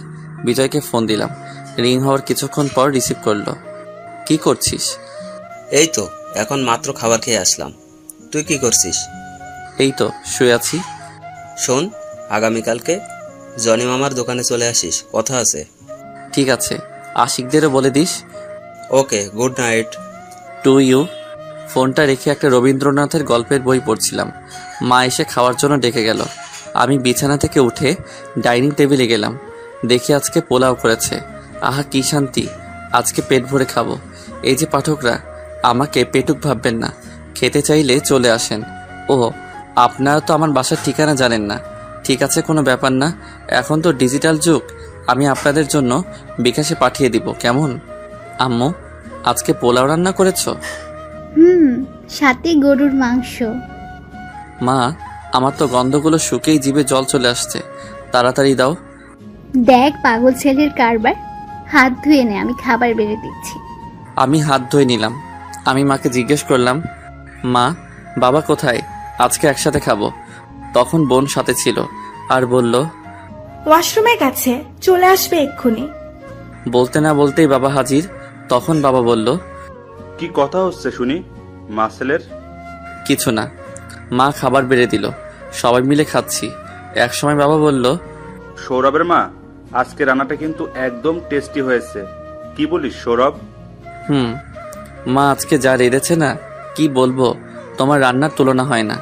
A: বিজয়কে ফোন দিলাম। রিং হওয়ার কিছুক্ষণ পর রিসিভ করলো। কি করছিস?
G: এই তো এখন মাত্র খাবার খেয়ে আসলাম। তুই কি করছিস?
A: এই তো শুয়ে আছি।
G: শোন, আগামীকালকে জনি মামার দোকানে চলে আসিস, কথা আছে।
A: ঠিক আছে, আশিকদেরও বলে দিস।
G: Okay, good night.
A: To you. ফোনটা রেখে একটা রবীন্দ্রনাথের গল্পের বই পড়ছিলাম। মা এসে খাওয়ার জন্য ডেকে গেল। আমি বিছানা থেকে উঠে ডাইনিং টেবিলে গেলাম। দেখি আজকে পোলাও করেছে। আহা কি শান্তি, আজকে পেট ভরে খাবো। এই যে পাঠকরা, আমাকে পেটুক ভাববেন না, খেতে চাইলে চলে আসেন। ও, আপনারা তো আমার বাসার ঠিকানা জানেন না। ঠিক আছে, কোনো ব্যাপার না, এখন তো ডিজিটাল যুগ। আমি আপনাদের জন্য বিকাশে পাঠিয়ে দিব, কেমন? আম্মু, আজকে পোলাও রান্না করেছো?
F: সাথে গরুর মাংস।
A: মা, আমার তো গন্ধগুলো শুকেই জিভে জল চলে আসছে, তাড়াতাড়ি দাও।
F: দেখ পাগল ছেলের কারবার, হাত ধুয়ে নে, আমি খাবার বেড়ে দিচ্ছি।
A: আমি হাত ধুয়ে নিলাম। আমি মাকে জিজ্ঞেস করলাম, মা, বাবা কোথায়? আজকে একসাথে খাবো। তখন বোন সাথে ছিল আর বলল,
H: ওয়াশরুমে গেছে, চলে আসবে এক্ষুনি।
A: বলতে না বলতেই বাবা হাজির। তখন বাবা বলল,
E: কি কথা হচ্ছে শুনি মাসেলের?
A: কিছু না। মা খাবার বেড়ে দিল, সবাই মিলে খাচ্ছি। একসময় বাবা বলল,
E: সৌরভের মা, আজকে রান্নাটা কিন্তু একদম টেস্টি হয়েছে। কি বলিস সৌরভ?
A: মা আজকে যা রেঁধেছে না, কি বলবো, তোমার রান্নার তুলনা হয় না।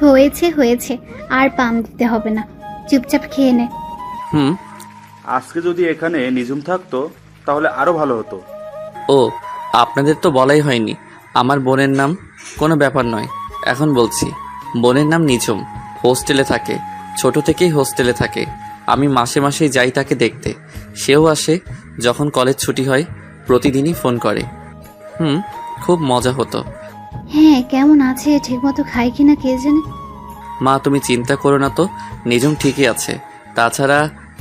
F: হয়েছে হয়েছে, আর পাম দিতে হবে না, চুপচাপ খেয়ে নে।
E: আজকে যদি এখানে নিঝুম থাকতো তাহলে আরো ভালো হতো।
A: ও, আপনাদের তো বলাই হয়নি আমার বোনের নাম। কোনো ব্যাপার নয়, এখন বলছি। বোনের নাম নিঝুম, হোস্টেলে থাকে, ছোট থেকেই হোস্টেলে থাকে। আমি মাসে মাসেই যাই তাকে দেখতে। সেও আসে যখন কলেজ ছুটি হয়, প্রতিদিনই ফোন করে। খুব মজা হতো।
F: হ্যাঁ, কেমন আছে, ঠিকমতো খায় কিনা কে জানে।
A: মা তুমি চিন্তা করো না তো, নিঝুম ঠিকই আছে। তাছাড়া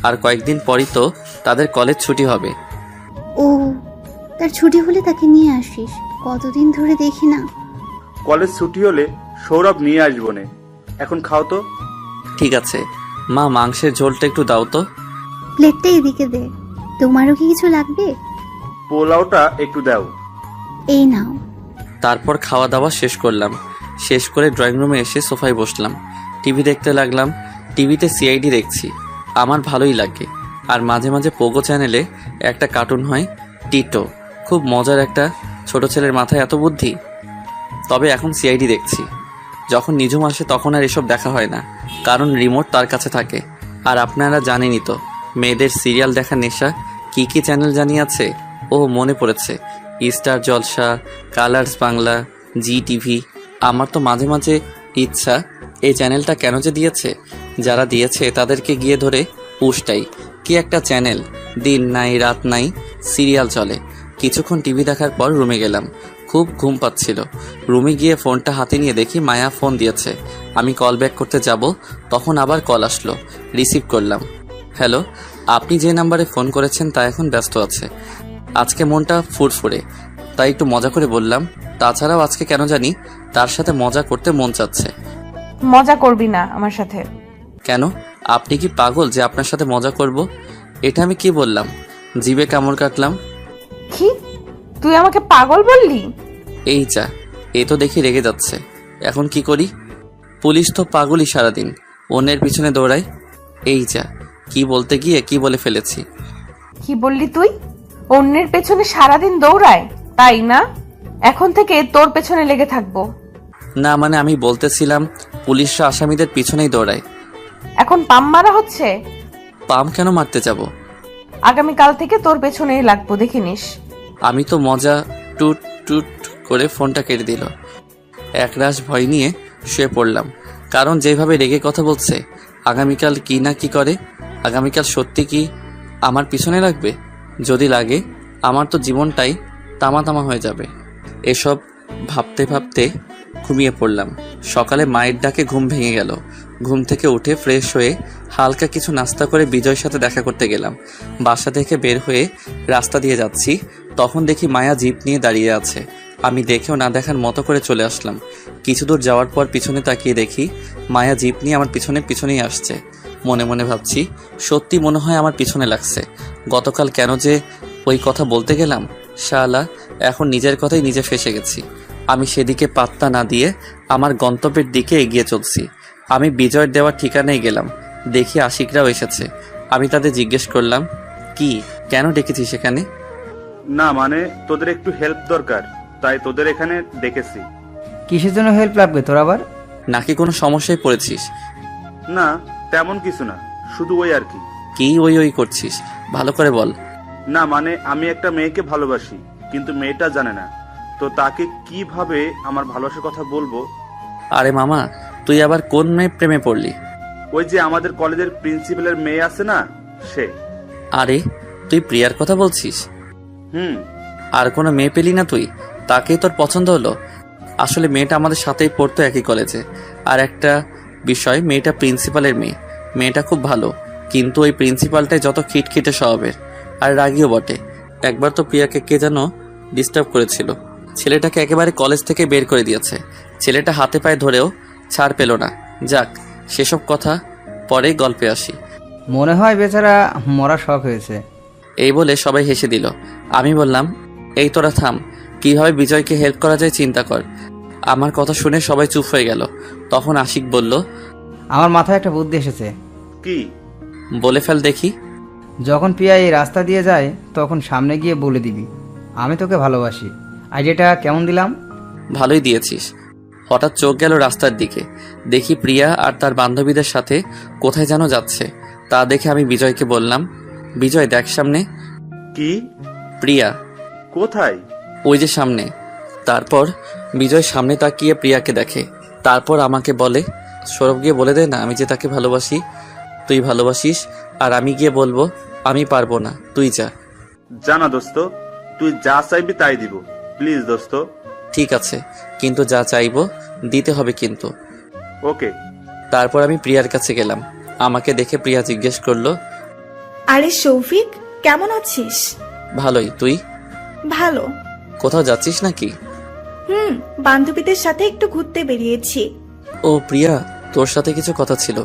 A: আর কয়েকদিন পরই তো তাদের কলেজ ছুটি হবে।
F: ও, তার ছুটি হলে তাকে নিয়ে আসিস, কতদিন ধরে দেখি না।
E: কলেজ ছুটি হলে সৌরভ নিয়ে আসবো নে। এখন খাও তো।
A: ঠিক আছে মা, মাংসের ঝোলটা একটু দাও তো।
F: প্লেটটা এদিকে দে। তোমারও কি কিছু লাগবে?
E: পোলাওটা একটু দাও।
F: এই নাও।
A: তারপর খাওয়া দাওয়া শেষ করলাম। শেষ করে ড্রয়িং রুমে এসে সোফায় বসলাম। টিভি দেখতে লাগলাম। টিভিতে সিআইডি দেখছি, আমার ভালোই লাগে। আর মাঝে মাঝে পোগো চ্যানেলে একটা কার্টুন হয়, টিটো। খুব মজার একটা ছোট ছেলের মাথায় এত বুদ্ধি। তবে এখন সিআইডি দেখছি। যখন নিঝুম আসে তখন আর এসব দেখা হয় না, কারণ রিমোট তার কাছে থাকে। আর আপনারা জানেনই তো, মেয়েদের সিরিয়াল দেখা নেশা। কি কি চ্যানেল জানি আছে। ও মনে পড়েছে, স্টার জলসা, কালার্স বাংলা, জি টিভি। আমার তো মাঝে মাঝে ইচ্ছা এই চ্যানেলটা কেন যে দিয়েছে, যারা দিয়েছে তাদেরকে গিয়ে ধরে পুষটাই। কি একটা চ্যানেল, দিন নাই রাত নাই, সিরিয়াল চলে। কিছুক্ষণ টিভি দেখার পর রুমে গেলাম, খুব ঘুম পাচ্ছিল। রুমে গিয়ে ফোনটা হাতে নিয়ে দেখি মায়া ফোন দিয়েছে। আমি কল ব্যাক করতে যাব, তখন আবার কল আসলো, রিসিভ করলাম। হ্যালো, আপনি যে নাম্বারে ফোন করেছেন তা এখন ব্যস্ত আছে। আজকে মনটা ফুরফুরে, তাই একটু মজা করে বললাম। তাছাড়াও আজকে কেন জানি তার সাথে মজা করতে মন চাচ্ছে।
D: মজা করবি না আমার সাথে?
A: কেন, আপনি কি পাগল যে আপনার সাথে মজা করব? এটা আমি কি বললাম? জিভে কামড় কাটলাম।
D: কি, তুই আমাকে পাগল বললি?
A: এই যা, এ তো দেখি রেগে যাচ্ছে। এখন কি করি? পুলিশ তো পাগলই, সারাদিন অন্যের পিছনে দৌড়ায়। এই যা, কি বলতে গিয়ে কি বলে ফেলেছি।
D: কি বললি তুই? অন্যের পেছনে সারাদিন দৌড়ায়, তাই না? এখন থেকে তোর পেছনে লেগে থাকবো।
A: না মানে আমি বলতেছিলাম পুলিশরা আসামিদের পিছনেই দৌড়ায়।
D: এখন পাম মারা হচ্ছে?
A: পাম কেন মারতে যাব?
D: আগামীকাল থেকে তোর পেছনেই লাগবো, দেখে নিস।
A: আমি তো মজা টুট টুট করে ফোনটা কেটে দিল। একরাশ ভয় নিয়ে শুয়ে পড়লাম, কারণ যেভাবে রেগে কথা বলছে, আগামীকাল কি না কি করে। আগামীকাল সত্যি কি আমার পিছনে লাগবে? যদি লাগে আমার তো জীবনটাই তামা তামা হয়ে যাবে। এসব ভাবতে ভাবতে ঘুমিয়ে পড়লাম। সকালে মায়ের ডাকে ঘুম ভেঙে গেল। ঘুম থেকে উঠে ফ্রেশ হয়ে হালকা কিছু নাস্তা করে বিজয়ের সাথে দেখা করতে গেলাম। বাসা থেকে বের হয়ে রাস্তা দিয়ে যাচ্ছি, তখন দেখি মায়া জিপ নিয়ে দাঁড়িয়ে আছে। আমি দেখেও না দেখার মতো করে চলে আসলাম। কিছু দূর যাওয়ার পর পিছনে তাকিয়ে দেখি মায়া জিপ নিয়ে আমার পিছনেই আসছে। মনে মনে ভাবছি, সত্যি মনে হয় আমার পিছনে লাগছে। গতকাল কেন যে ওই কথা বলতে গেলাম, শালা এখন নিজের কথাই নিজে ফেঁসে গেছি। আমি সেদিকে পাত্তা না দিয়ে আমার গন্তব্যের দিকে এগিয়ে চলছি। আমি বিজয়ের দেওয়ার ঠিকানায় গেলাম, দেখি আশিকরাও এসেছে। আমি তাদের জিজ্ঞেস করলাম, কি কেন ডেকেছি সেখানে?
E: না মানে তোদের একটু হেল্প দরকার, তাই তোদের এখানে ডেকেছি।
C: কিসের জন্য হেল্প লাগবে তোর আবার?
A: নাকি কোনো সমস্যায় পড়েছিস?
E: না তেমন কিছু না, শুধু ওই আর কি।
A: কি ওই ওই করছিস, ভালো করে বল।
E: না মানে আমি একটা মেয়েকে ভালোবাসি, কিন্তু মেয়েটা জানে না, তো তাকে কিভাবে আমার ভালোবাসার কথা বলবো।
A: আরে মামা, তুই আবার কোন মেয়ে প্রেমে পড়লি?
E: ওই যে আমাদের কলেজের প্রিন্সিপালের মেয়ে আছে না, সে।
A: আরে তুই প্রিয়ার কথা বলছিস?
E: হুম।
A: আর কোনো মেয়ে পেলি না তুই? তাকেই তোর পছন্দ হলো? আসলে মেয়েটা আমাদের সাথেই পড়তো একই কলেজে। আর একটা বিষয়, মেয়েটা প্রিন্সিপালের মেয়ে। মেয়েটা খুব ভালো, কিন্তু ওই প্রিন্সিপালটাই যত খিটখিটে স্বভাবের, আর রাগীও বটে। একবার তো প্রিয়াকে কে যেন ডিস্টার্ব করেছিল। ছেলেটাকে একেবারে কলেজ থেকে বের করে দিয়েছে। ছেলেটা হাতে পায়ে ধরেও ছাড় পেল না। যাক, সেসব কথা পরে গল্পে আসি।
C: মনে হয় বেচারা মরা শখ হয়েছে।
A: এই বলে সবাই হেসে দিল। আমি বললাম, এই তোরা থাম, কিভাবে বিজয়কে হেল্প করা যায় চিন্তা কর। আমার কথা শুনে সবাই চুপ হয়ে গেল। তখন আশিক বলল,
C: আমার মাথায় একটা বুদ্ধি এসেছে।
E: কি?
A: বলে ফেল দেখি।
C: যখন প্রিয়া এই রাস্তা দিয়ে যায় তখন সামনে গিয়ে বলে দিবি, আমি তোকে ভালোবাসি। আইডিয়াটা কেমন দিলাম?
A: ভালোই দিয়েছিস। হঠাৎ চোখ গেল রাস্তার দিকে, দেখি প্রিয়া আর তার বান্ধবীদের সাথে কোথায় যেন যাচ্ছে। তা দেখে আমি বিজয়কে বললাম, বিজয় দেখ সামনে।
E: কি?
A: প্রিয়া।
E: কোথায়?
A: ওই যে সামনে। তারপর বিজয় সামনে তাকিয়ে প্রিয়াকে দেখে, তারপর আমাকে বলে, সৌরভ গিয়ে বলে দে না আমি যে তাকে ভালোবাসি। তুই ভালোবাসিস আর আমি গিয়ে বলবো আমি পারবো না, তুই যা।
E: জানা দোস্ত, তুই যা চাইবি তাই দিব, প্লিজ দোস্ত।
A: ঠিক আছে, কিন্তু যা চাইবো দিতে হবে কিন্তু।
E: ওকে।
A: তারপর আমি প্রিয়ার কাছে গেলাম। আমাকে দেখে প্রিয়া জিজ্ঞেস করলো,
H: আরে শৌফিক, কেমন আছিস?
A: ভালোই, তুই?
H: ভালো।
A: কোথাও যাচ্ছিস নাকি?
H: বান্ধবীদের সাথে একটু ঘুরতে বেরিয়েছি।
A: ও প্রিয়া, তোর সাথে কিছু কথা ছিল,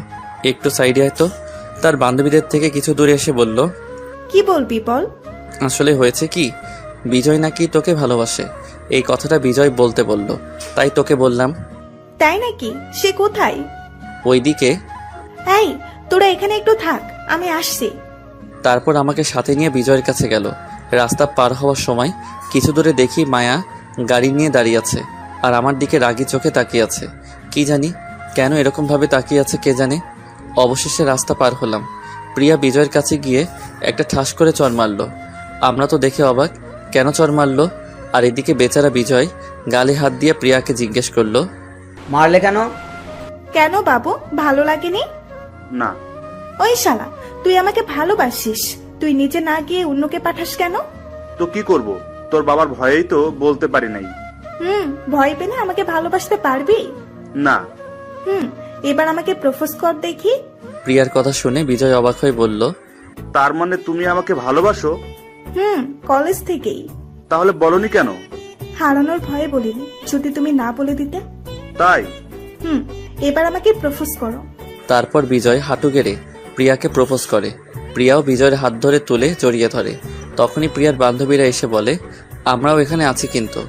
A: একটু সাইডে আয় তো। তার বান্ধবীদের থেকে কিছু দূরে এসে বলল,
H: কি বলবি বল।
A: আসলে হয়েছে কি, বিজয় নাকি তোকে ভালোবাসে। এই কথাটা বিজয় বলতে বলল, তাই তোকে বললাম।
H: তাই নাকি? সে কোথায়?
A: ওইদিকে।
H: এই, তোরা এখানে একটু থাক, আমি আসছি।
A: তারপর আমাকে সাথে নিয়ে বিজয়ের কাছে গেল। রাস্তা পার হওয়ার সময় কিছু দূরে দেখি মায়া গাড়ি নিয়ে দাঁড়িয়ে আছে, আর আমার দিকে রাগী চোখে তাকিয়ে আছে। কি জানি কেন এরকম ভাবে তাকিয়ে আছে কে জানে। অবশেষে রাস্তা পার হলাম। প্রিয়া বিজয়ের কাছে গিয়ে একটা ঠাস করে চড় মারল। আমরা তো দেখে অবাক, কেন চড় মারল আর এদিকে বেচারা বিজয় গালে হাত দিয়ে প্রিয়াকে জিজ্ঞেস করলো,
B: মারলে কেন?
H: কেন বাবু, ভালো লাগেনি?
E: না।
H: ওই শালা, তুই আমাকে ভালোবাসিস, তুই নিজে না গিয়ে অন্যকে পাঠাস কেন?
E: তো কি করব, তোর বাবার ভয়েই তো বলতে পারি নাই।
H: ভয় পেলে আমাকে ভালোবাসতে পারবি?
E: না।
H: এবার আমাকে প্রপোজ কর দেখি।
A: প্রিয়ার কথা শুনে বিজয় অবাক হয়ে বলল,
E: তার মানে তুমি আমাকে ভালোবাসো?
H: কলেজ থেকেই।
E: তাহলে বলনি কেন?
H: হারানোর ভয়ে বলিনি, যদি তুমি না বলে দিতে।
E: তাই?
H: এবার আমাকে প্রপোজ করো।
A: তারপর বিজয় হাঁটু গেড়ে প্রিয়াকে প্রপোজ করে। প্রিয়াও বিজয়ের হাত ধরে তুলে জড়িয়ে ধরে। তখনই প্রিয়ার বান্ধবীরা এসে বলে, আমরাও এখানে আছি কিন্তু।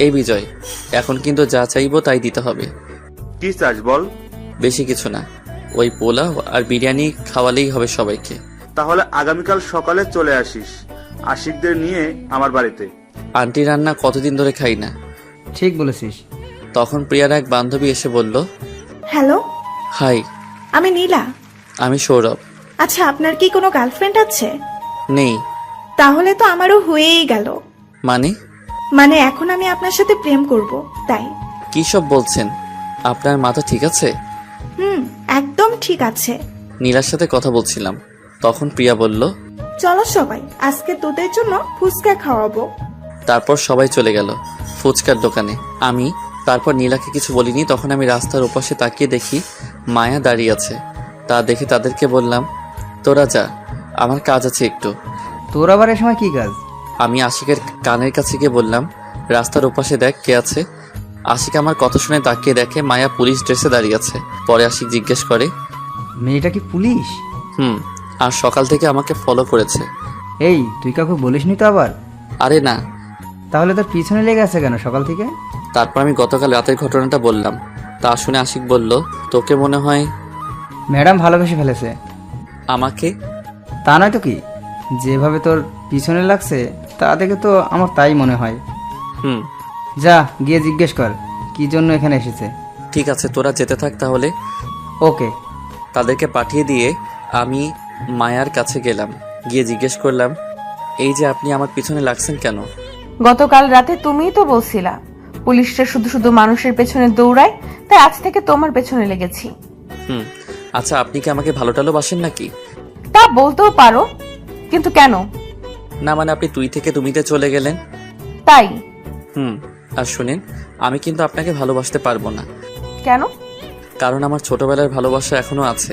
A: এই বিজয়, এখন কিন্তু যা চাইবো তাই দিতে হবে।
E: কি চাস বল?
A: বেশি কিছু না, ওই পোলাও আর বিরিয়ানি খাওয়ালেই হবে সবাইকে।
E: তাহলে আগামীকাল সকালে চলে আসিস আশিকদের নিয়ে আমার বাড়িতে।
A: আন্টি রান্না কতদিন ধরে খাই না।
C: ঠিক বলেছিস।
A: তখন প্রিয়ার এক বান্ধবী এসে বলল,
H: হ্যালো,
A: হাই,
H: আমি নীলা।
A: আমি সৌরভ।
H: আচ্ছা, আপনার কি কোনো গার্লফ্রেন্ড আছে?
A: নেই।
H: তাহলে তো আমারও হয়েই গেল।
A: মানে
H: এখন আমি আপনার সাথে প্রেম করব, তাই।
A: কি সব বলছেন? আপনার মাথা ঠিক আছে?
H: একদম ঠিক আছে।
A: নীলার সাথে কথা বলছিলাম। তখন প্রিয়া বলল,
H: চলো সবাই, আজকে তোদের জন্য ফুচকা খাওয়াবো।
A: তারপর সবাই চলে গেল ফুচকার দোকানে। আমি তারপর নীলাকে কিছু বলিনি। তখন আমি রাস্তার ওপাশে তাকিয়ে দেখি মায়া দাঁড়িয়ে আছে। তা দেখে তাদেরকে বললাম, তোরা যা, আমার কাজ আছে একটু।
C: তোর আবার এ সময় কি কাজ?
A: আমি আশিকের কানের কাছে গিয়ে বললাম, রাস্তার ওপাশে দেখ কে আছে। আশিক আমার কথা শুনে তাকিয়ে দেখে মায়া পুলিশ ড্রেসে দাঁড়িয়ে আছে। পরে আশিক জিজ্ঞেস করে,
C: মেয়েটা কি পুলিশ?
A: আর সকাল থেকে আমাকে ফলো করেছে।
C: এই, তুই কাউকে বলিসনি তো আবার?
A: আরে না।
C: তাহলে তোর পিছনে লেগে আছে কেন সকাল থেকে?
A: তারপর আমি গতকাল রাতের ঘটনাটা বললাম। তা শুনে আশিক বলল, তোকে মনে হয়
C: ম্যাডাম ভালোবেসে ফেলেছে।
A: আমাকে?
C: তা নয় তো কি, যেভাবে তোর পিছনে লাগছে তা দেখে তো আমার তাই মনে হয়। যা গিয়ে জিজ্ঞেস কর কি জন্য এখানে এসেছে।
A: ঠিক আছে, তোরা যেতে থাক তাহলে।
C: ওকে।
A: তাদেরকে পাঠিয়ে দিয়ে আমি মায়ার কাছে গেলাম। গিয়ে জিজ্ঞেস করলাম, এই যে আপনি আমার পিছনে লাগছেন কেন?
D: গতকাল রাতে তুমিই তো বলছিলা পুলিশরা শুধু শুধু মানুষের পেছনে দৌড়ায়, তাই আজ থেকে তোমার পেছনে লেগেছি।
A: আচ্ছা, আপনি কি আমাকে ভালো টালোবাসেন নাকি?
D: তা বলতেও পারো, কিন্তু কেন?
A: না মানে আপনি তুই থেকে তুমিতে চলে গেলেন
D: তাই।
A: আর শুনেন, আমি কিন্তু আপনাকে ভালোবাসতে পারবো না।
D: কেন?
A: কারণ আমার ছোটবেলার ভালোবাসা এখনো আছে।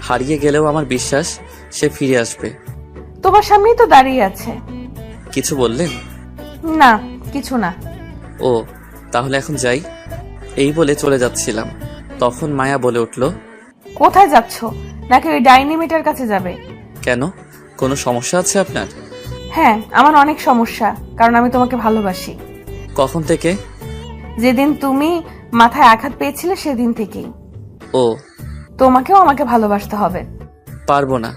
A: হারিয়ে গেলেও আমার বিশ্বাস সে ফিরে আসবে।
D: তোমার সামনেই তো দাঁড়িয়ে আছে।
A: কিছু বললেন?
D: না, কিছু না।
A: ও, তাহলে এখন যাই। এই বলে চলে যাচ্ছিলাম। তখন মায়া বলে উঠল,
D: কোথায় যাচ্ছ? নাকি ওই ডাইনিমিটার কাছে যাবে?
A: কেন, কোনো সমস্যা আছে আপনার?
D: হ্যাঁ, আমার অনেক সমস্যা, কারণ আমি তোমাকে ভালোবাসি।
A: কখন থেকে?
D: যেদিন তুমি মাথায় আঘাত পেয়েছিলে সেদিন থেকেই।
A: ও,
D: তোমাকেও আমাকে ভালোবাসতে হবে।
A: পারবো না।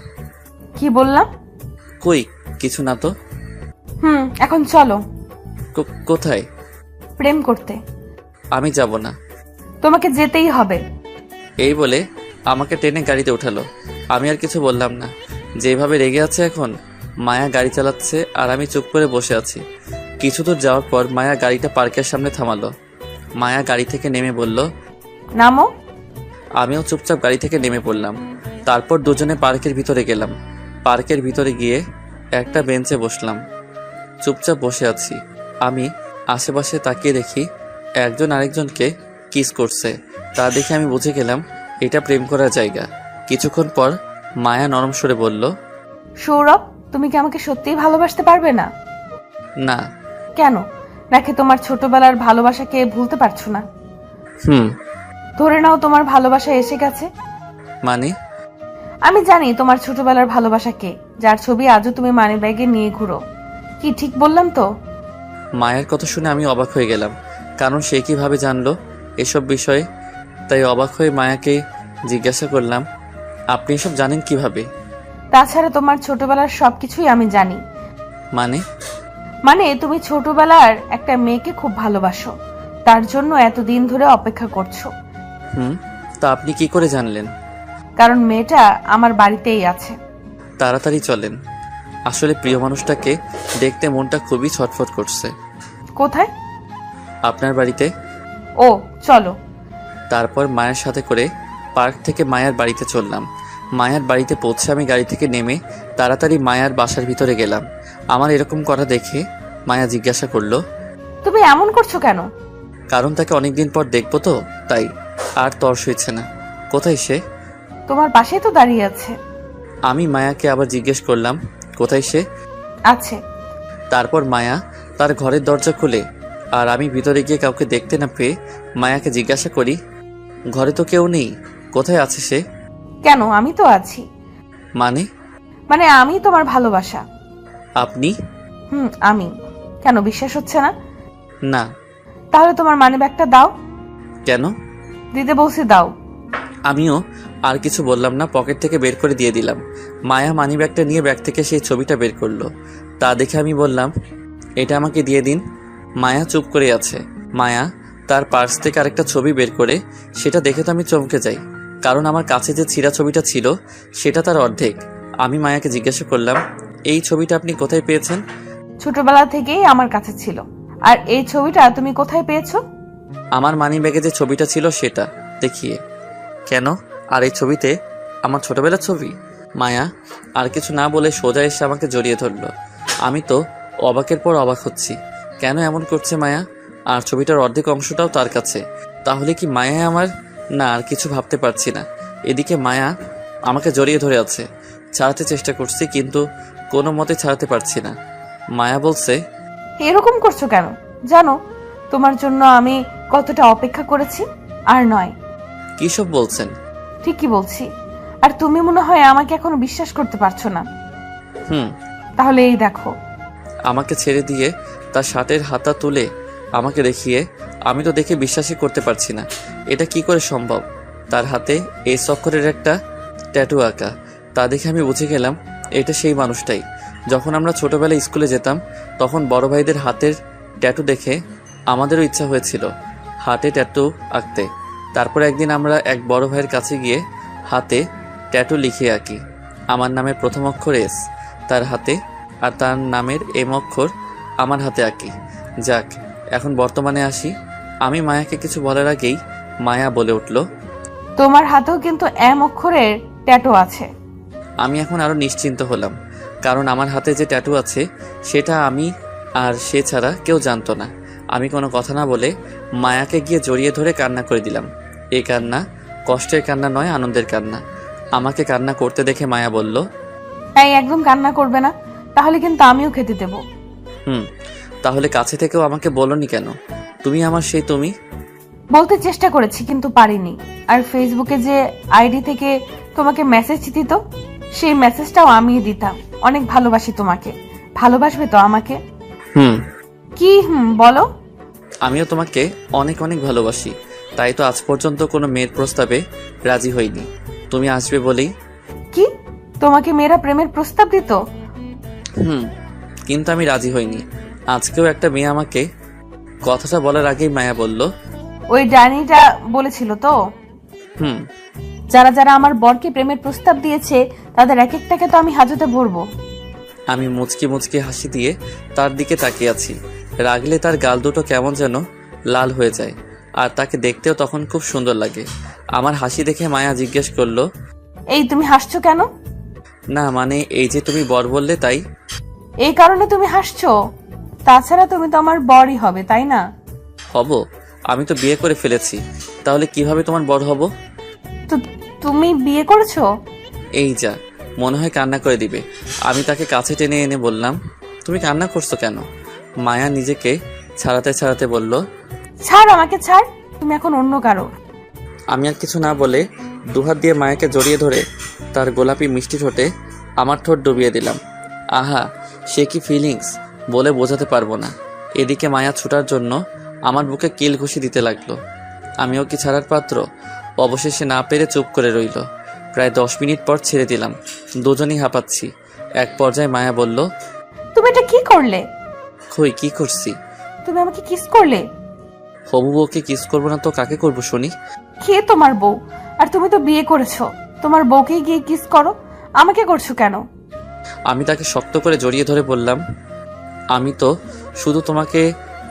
D: কি বললাম?
A: কই কিছু না তো।
D: এখন চলো।
A: কোথায়?
D: প্রেম করতে।
A: আমি যাব না।
D: তোমাকে যেতেই হবে।
A: এই বলে আমাকে টেনে গাড়িতে উঠালো। আমি আর কিছু বললাম না। যেভাবে রেগে আছে এখন। মায়া গাড়ি চালাচ্ছে আর আমি চুপ করে বসে আছি। কিছু দূর যাওয়ার পর মায়া গাড়িটা পার্কের সামনে থামালো। মায়া গাড়ি থেকে নেমে বলল,
D: নামো।
A: আমিও চুপচাপ গাড়ি থেকে নেমে পড়লাম। তারপর দুজনে পার্কের ভিতরে গেলাম। পার্কের ভিতরে গিয়ে একটা বেঞ্চে বসলাম। চুপচাপ বসে আছি। আমি আশেপাশে তাকিয়ে দেখি একজন আরেকজনকে কিস করছে। তা দেখে আমি বুঝে গেলাম এটা প্রেম করার জায়গা। কিছুক্ষণ পর মায়া নরম সুরে বলল,
D: সৌরভ, তুমি কি আমাকে সত্যিই ভালোবাসতে পারবে না?
A: না।
D: কেন? নাকি তোমার ছোটবেলার ভালোবাসাকে ভুলতে পারছো না? ধরে নাও তোমার ভালোবাসা এসে গেছে।
A: মানে?
D: আমি জানি তোমার ছোটবেলার ভালোবাসাকে, যার ছবি আজও তুমি মানি ব্যাগে নিয়ে ঘুরো। কি ঠিক বললাম তো?
A: মায়ের কথা শুনে আমি অবাক হয়ে গেলাম, কারণ সে কিভাবে জানলো এসব বিষয়ে। তাই অবাক হয়ে মায়াকে জিজ্ঞাসা করলাম, আপনি এসব জানেন কিভাবে?
D: তাছাড়া তোমার ছোটবেলার সবকিছুই আমি জানি।
A: মানে
D: তুমি ছোটবেলার একটা মেয়েকে খুব ভালোবাসো, তার জন্য এতদিন ধরে অপেক্ষা করছো।
A: তা আপনি কি করে জানলেন?
D: কারণ মেয়েটা আমার বাড়িতেই আছে।
A: তাড়াতাড়ি চলেন, আসলে প্রিয় মানুষটাকে দেখতে মনটা খুবই ছটফট করছে।
D: কোথায়?
A: আপনার বাড়িতে।
D: ও চলো।
A: তারপর মায়ের সাথে করে পার্ক থেকে মায়ার বাড়িতে চললাম। মায়ার বাড়িতে পৌঁছে আমি গাড়ি থেকে নেমে তাড়াতাড়ি মায়ার বাসার ভিতরে গেলাম। আমার এরকম করা দেখে মায়া জিজ্ঞাসা করলো,
D: তুমি এমন করছো কেন?
A: কারণ তাকে অনেকদিন পর দেখবো তো তাই। আর তর্স হয়েছে না। কোথায় সে?
D: তোমার পাশেই তো দাঁড়িয়ে আছে।
A: আমি মায়াকে আবার জিজ্ঞেস করলাম, কোথায় সে?
D: আছে।
A: তারপর মায়া তার ঘরের দরজা খুলে, আর আমি ভিতরে গিয়ে কাউকে দেখতে না পেয়ে মায়াকে জিজ্ঞাসা করি, ঘরে তো কেউ নেই, কোথায় আছে সে?
D: কেন, আমি তো আছি।
A: মানে
D: আমি তোমার ভালোবাসা।
A: আপনি?
D: আমি। কেন বিশ্বাস হচ্ছে না?
A: না।
D: তাহলে তোমার মানি ব্যাগটা দাও।
A: কেন?
D: দিতে বলছি, দাও।
A: আমিও আর কিছু বললাম না, পকেট থেকে বের করে দিয়ে দিলাম। মায়া মানি ব্যাগটা নিয়ে ব্যাগ থেকে সেই ছবিটা বের করলো। তা দেখে আমি বললাম, এটা আমাকে দিয়ে দিন। মায়া চুপ করে আছে। মায়া তার পার্স থেকে আরেকটা ছবি বের করে, সেটা দেখে তো আমি চমকে যাই, কারণ আমার কাছে যে ছিঁড়া ছবিটা ছিল সেটা তার অর্ধেক। আমি মায়াকে জিজ্ঞাসা করলাম, এই ছবিটা আপনি কোথায় পেয়েছেন?
D: ছোটবেলা থেকেই আমার কাছে ছিল। আর এই ছবিটা তুমি কোথায় পেয়েছো?
A: আমার মানি ব্যাগে যে ছবিটা ছিল সেটা দেখিয়ে। কেন? আর এই ছবিতে আমার ছোটবেলার ছবি? মায়া আর কিছু না বলে সোজা এসে আমাকে জড়িয়ে ধরলো। আমি তো অবাকের পর অবাক হচ্ছি, কেন এমন করছে মায়া? আর ছবিটার অর্ধেক অংশটাও তার কাছে। তাহলে কি মায়া আমার? না, আর কিছু ভাবতে পারছি না। এদিকে মায়া আমাকে জড়িয়ে ধরে আছে। ছাড়াতে চেষ্টা করছি, কিন্তু কোনো মতে ছাড়াতে পারছি না। মায়া বলছে,
D: এরকম করছো কেন? জানো তোমার জন্য আমি কতটা অপেক্ষা করেছি? আর নয়।
A: কি সব বলছেন?
D: ঠিকই বলছি। আর তুমি মনে হয় আমাকে এখনো বিশ্বাস করতে পারছো না। তাহলে এই দেখো।
A: আমাকে ছেড়ে দিয়ে তার শার্টের হাতা তুলে আমাকে দেখিয়ে, আমি তো দেখে বিশ্বাসই করতে পারছি না। এটা কি করে সম্ভব? তার হাতে এই অক্ষরের একটা ট্যাটু আঁকা। তা দেখে আমি বুঝে গেলাম এটা সেই মানুষটাই। যখন আমরা ছোটবেলায় স্কুলে যেতাম তখন বড় ভাইদের হাতের ট্যাটু দেখে আমাদেরও ইচ্ছা হয়েছিল হাতে ট্যাটু আঁকতে। তারপর একদিন আমরা এক বড় ভাইয়ের কাছে গিয়ে হাতে ট্যাটু লিখে আঁকি। আমার নামের প্রথম অক্ষর এস তার হাতে, আর তার নামের এম অক্ষর আমার হাতে আঁকি। যাক, এখন বর্তমানে আসি। আমি মায়াকে কিছু বলার আগেই মায়া বলে উঠল,
D: তোমার হাতেও কিন্তু এম অক্ষরের ট্যাটু আছে।
A: আমি এখন আরো নিশ্চিন্ত হলাম, কারণ আমার হাতে যে ট্যাটু আছে সেটা আমি আর সে ছাড়া কেউ জানতো না। আমি কোনো কথা না বলে মায়াকে গিয়ে জড়িয়ে ধরে কান্না করে দিলাম। এই কান্না কষ্টের কান্না নয়, আনন্দের কান্না। আমাকে কান্না করতে দেখে মায়া বলল,
D: এই একদম কান্না করবে না, তাহলে কিন্তু আমিও খেতে দেব।
A: তাহলে কাছে থেকেও আমাকে বলনি কেন? তুমি আমার সেই তুমি।
D: বলতে চেষ্টা করেছি কিন্তু পারিনি। আর ফেসবুকে যে আইডি থেকে তোমাকে মেসেজ দিত, সেই মেসেজটাও আমিই দিতাম। অনেক ভালোবাসি তোমাকে। ভালোবাসবে তো আমাকে? কি বলো?
A: আমিও তোমাকে অনেক অনেক ভালোবাসি, তাই তো আজ পর্যন্ত কোনো মেয়ের প্রস্তাবে রাজি হইনি। তুমি আসবে বলেই।
D: কি? তোমাকে মেয়েরা প্রেমের প্রস্তাব দিত?
A: কিন্তু আমি রাজি হইনি। আজকেও একটা মেয়ে আমাকে কথাটা বলার আগেই মায়া বলল,
D: ওই ডাইনিটা বলেছিল তো? যারা যারা আমার বরকে প্রেমের প্রস্তাব দিয়েছে তাদের এক একটাকে তো আমি হাজতে ভরবো।
A: আমি মুচকি মুচকি হাসি দিয়ে তার দিকে তাকিয়ে আছি। রাগলে তার গাল দুটো কেমন যেন লাল হয়ে যায়, আর তাকে দেখতেও তখন খুব সুন্দর লাগে। আমার হাসি দেখে মায়া জিজ্ঞেস করলো,
D: এই তুমি হাসছো কেন?
A: না মানে এই যে তুমি বর বললে তাই।
D: এই কারণে তুমি হাসছো? তাছাড়া তুমি তো আমার বরই হবে, তাই না?
A: হব? আমি তো বিয়ে করে ফেলেছি, তাহলে কিভাবে তোমার বর হব?
D: তো তুমি বিয়ে করেছো?
A: এই যা, মনে হয় কান্না করে দিবে। আমি তাকে কাছে টেনে এনে বললাম, তুমি কান্না করছো কেন? মায়া নিজেকে ছাড়াতে ছাড়াতে বলল,
D: ছাড় আমাকে, ছাড়। তুমি এখন অন্য কারো।
A: আমি আর কিছু না বলে দুহাত দিয়ে মায়াকে জড়িয়ে ধরে তার গোলাপি মিষ্টি ঠোঁটে আমার ঠোঁট ডুবিয়ে দিলাম। আহা, সে কি ফিলিংস বলে বোঝাতে পারবো না। এদিকে মায়া ছুটার জন্য আমার বুকে কিল ঘুষি দিতে লাগলো। আমিও কি ছাড়ার পাত্র? অবশেষে না পেরে চুপ করে রইল। প্রায় 10 মিনিট পর ছেড়ে দিলাম। দুজনেই হাঁপাচ্ছি। এক পর্যায়ে মায়া বলল,
D: তুমি এটা কি করলে?
A: কই কি করছি?
D: তুমি আমাকে কিস করলে।
A: হবু বউকে কিস করবো না তো কাকে করবো শুনি?
D: কে তোমার বউ? আর তুমি তো বিয়ে করেছো, তোমার বউকেই গিয়ে কিস করো, আমাকে করছো কেন?
A: আমি তাকে শক্ত করে জড়িয়ে ধরে বললাম, আমি তো শুধু তোমাকে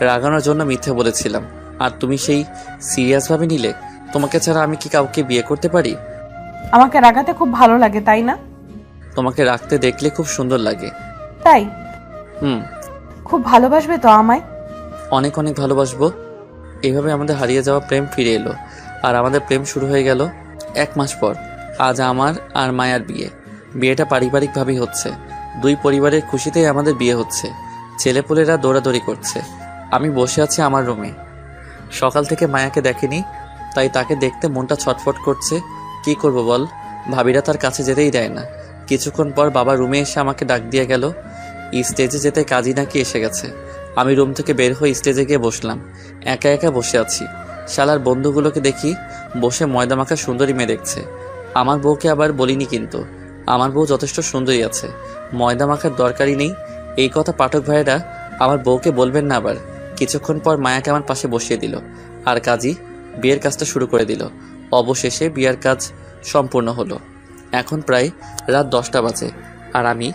A: রাগানোর জন্য মিথ্যে বলেছিলাম, আর তুমি সেই সিরিয়াসভাবে নিলে? তোমাকে ছাড়া আমি কি কাউকে বিয়ে করতে পারি?
D: আমাকে রাগাতে খুব ভালো লাগে, তাই না?
A: তোমাকে রাখতে দেখলে খুব সুন্দর লাগে।
D: তাই?
A: হুম।
D: খুব ভালোবাসবে তো আমায়?
A: অনেক অনেক ভালোবাসবো। এইভাবে আমাদের হারিয়ে যাওয়া প্রেম ফিরে এলো, আর আমাদের প্রেম শুরু হয়ে গেল 1 মাস পর। আজ আমার আর মায়ার বিয়ে। বিয়েটা পারিবারিকভাবেই হচ্ছে। 2 পরিবারের খুশিতেই আমাদের বিয়ে হচ্ছে। ছেলেপুলেরা দৌড়াদৌড়ি করছে। আমি বসে আছি আমার রুমে। সকাল থেকে মায়াকে দেখেনি, তাই তাকে দেখতে মনটা ছটফট করছে। কি করব বল, ভাবিরা তার কাছে যেতেই দেয় না। কিছুক্ষণ পর বাবা রুমে এসে আমাকে ডাক দিয়ে গেল। স্টেজে যেতে কাজী নাকি এসে গেছে। আমি রুম থেকে বের হয়ে স্টেজে গিয়ে বসলাম। একা একা বসে আছি। শালার বন্ধুগুলোকে দেখি বসে ময়দা মাখা সুন্দরী মেয়ে দেখছে। আমার বউকে আবার বলিনি, কিন্তু আমার বউ যথেষ্ট সুন্দরী আছে, ময়দা মাখার দরকারই নেই। এই কথা পাঠক ভাইয়েরা আমার বউকে বলবেন না আবার। কিছুক্ষণ পর মায়াকে আমার পাশে বসিয়ে দিল, আর কাজী বিয়ের কাজটা শুরু করে দিল। অবশেষে বিয়ের কাজ সম্পূর্ণ হলো। এখন প্রায় রাত 10টা বাজে, আর আমি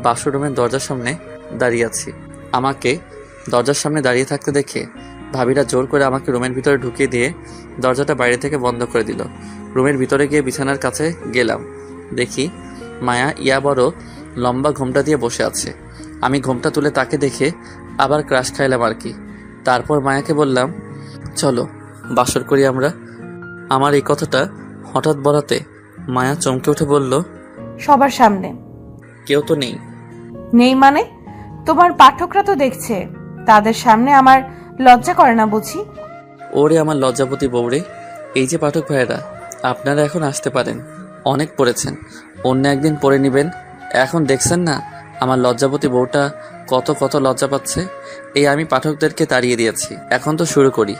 A: বাথরুমের দরজার সামনে দাঁড়িয়ে আছি। আমাকে দরজার সামনে দাঁড়িয়ে থাকতে দেখে ভাবিরা জোর করে আমাকে রুমের ভিতরে ঢুকিয়ে দিয়ে দরজাটা বাইরে থেকে বন্ধ করে দিল। রুমের ভিতরে গিয়ে বিছানার কাছে গেলাম। দেখি মায়া ইয়া বড় লম্বা ঘোমটা দিয়ে বসে আছে। আমি ঘোমটা তুলে তাকে দেখে আবার ক্রাশ খাইলাম আর কি। তারপর মায়াকে বললাম, চলো বাসর করি আমরা। আমার এই কথাটা হঠাৎ বলাতে মায়া চমকে উঠে বলল,
D: সবার সামনে?
A: কেউ তো নেই।
D: নেই মানে? তোমার পাঠকরা তো দেখছে, তাদের সামনে আমার লজ্জা করে না বুঝি?
A: ওরে আমার লজ্জাপতি বউরে। এই যে পাঠক ভাইয়েরা, আপনারা এখন আসতে পারেন। অনেক পড়েছেন, অন্য একদিন পড়ে নেবেন। এখন দেখছেন না আমার লজ্জাপতি বউটা কত কত লজ্জা পাচ্ছে। এই আমি পাঠকদেরকে তাড়িয়ে দিয়েছি, এখন তো শুরু করি।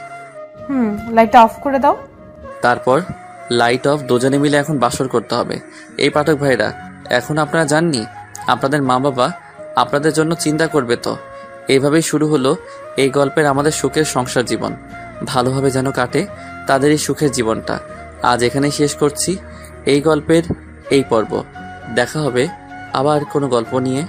D: লাইটটা অফ করে দাও।
A: তারপর লাইট অফ, দুজনে মিলে এখন বাসর করতে হবে। এই পাঠক ভাইরা, এখন আপনারা জাননি আপনাদের মা বাবা আপনাদের জন্য চিন্তা করবে তো। এইভাবেই শুরু হলো এই গল্পের আমাদের সুখের সংসার জীবন। ভালোভাবে যেন কাটে তাদের এই সুখের জীবনটা। আজ এখানেই শেষ করছি এই গল্পের এই পর্ব। দেখা হবে আবার কোনো গল্প নিয়ে।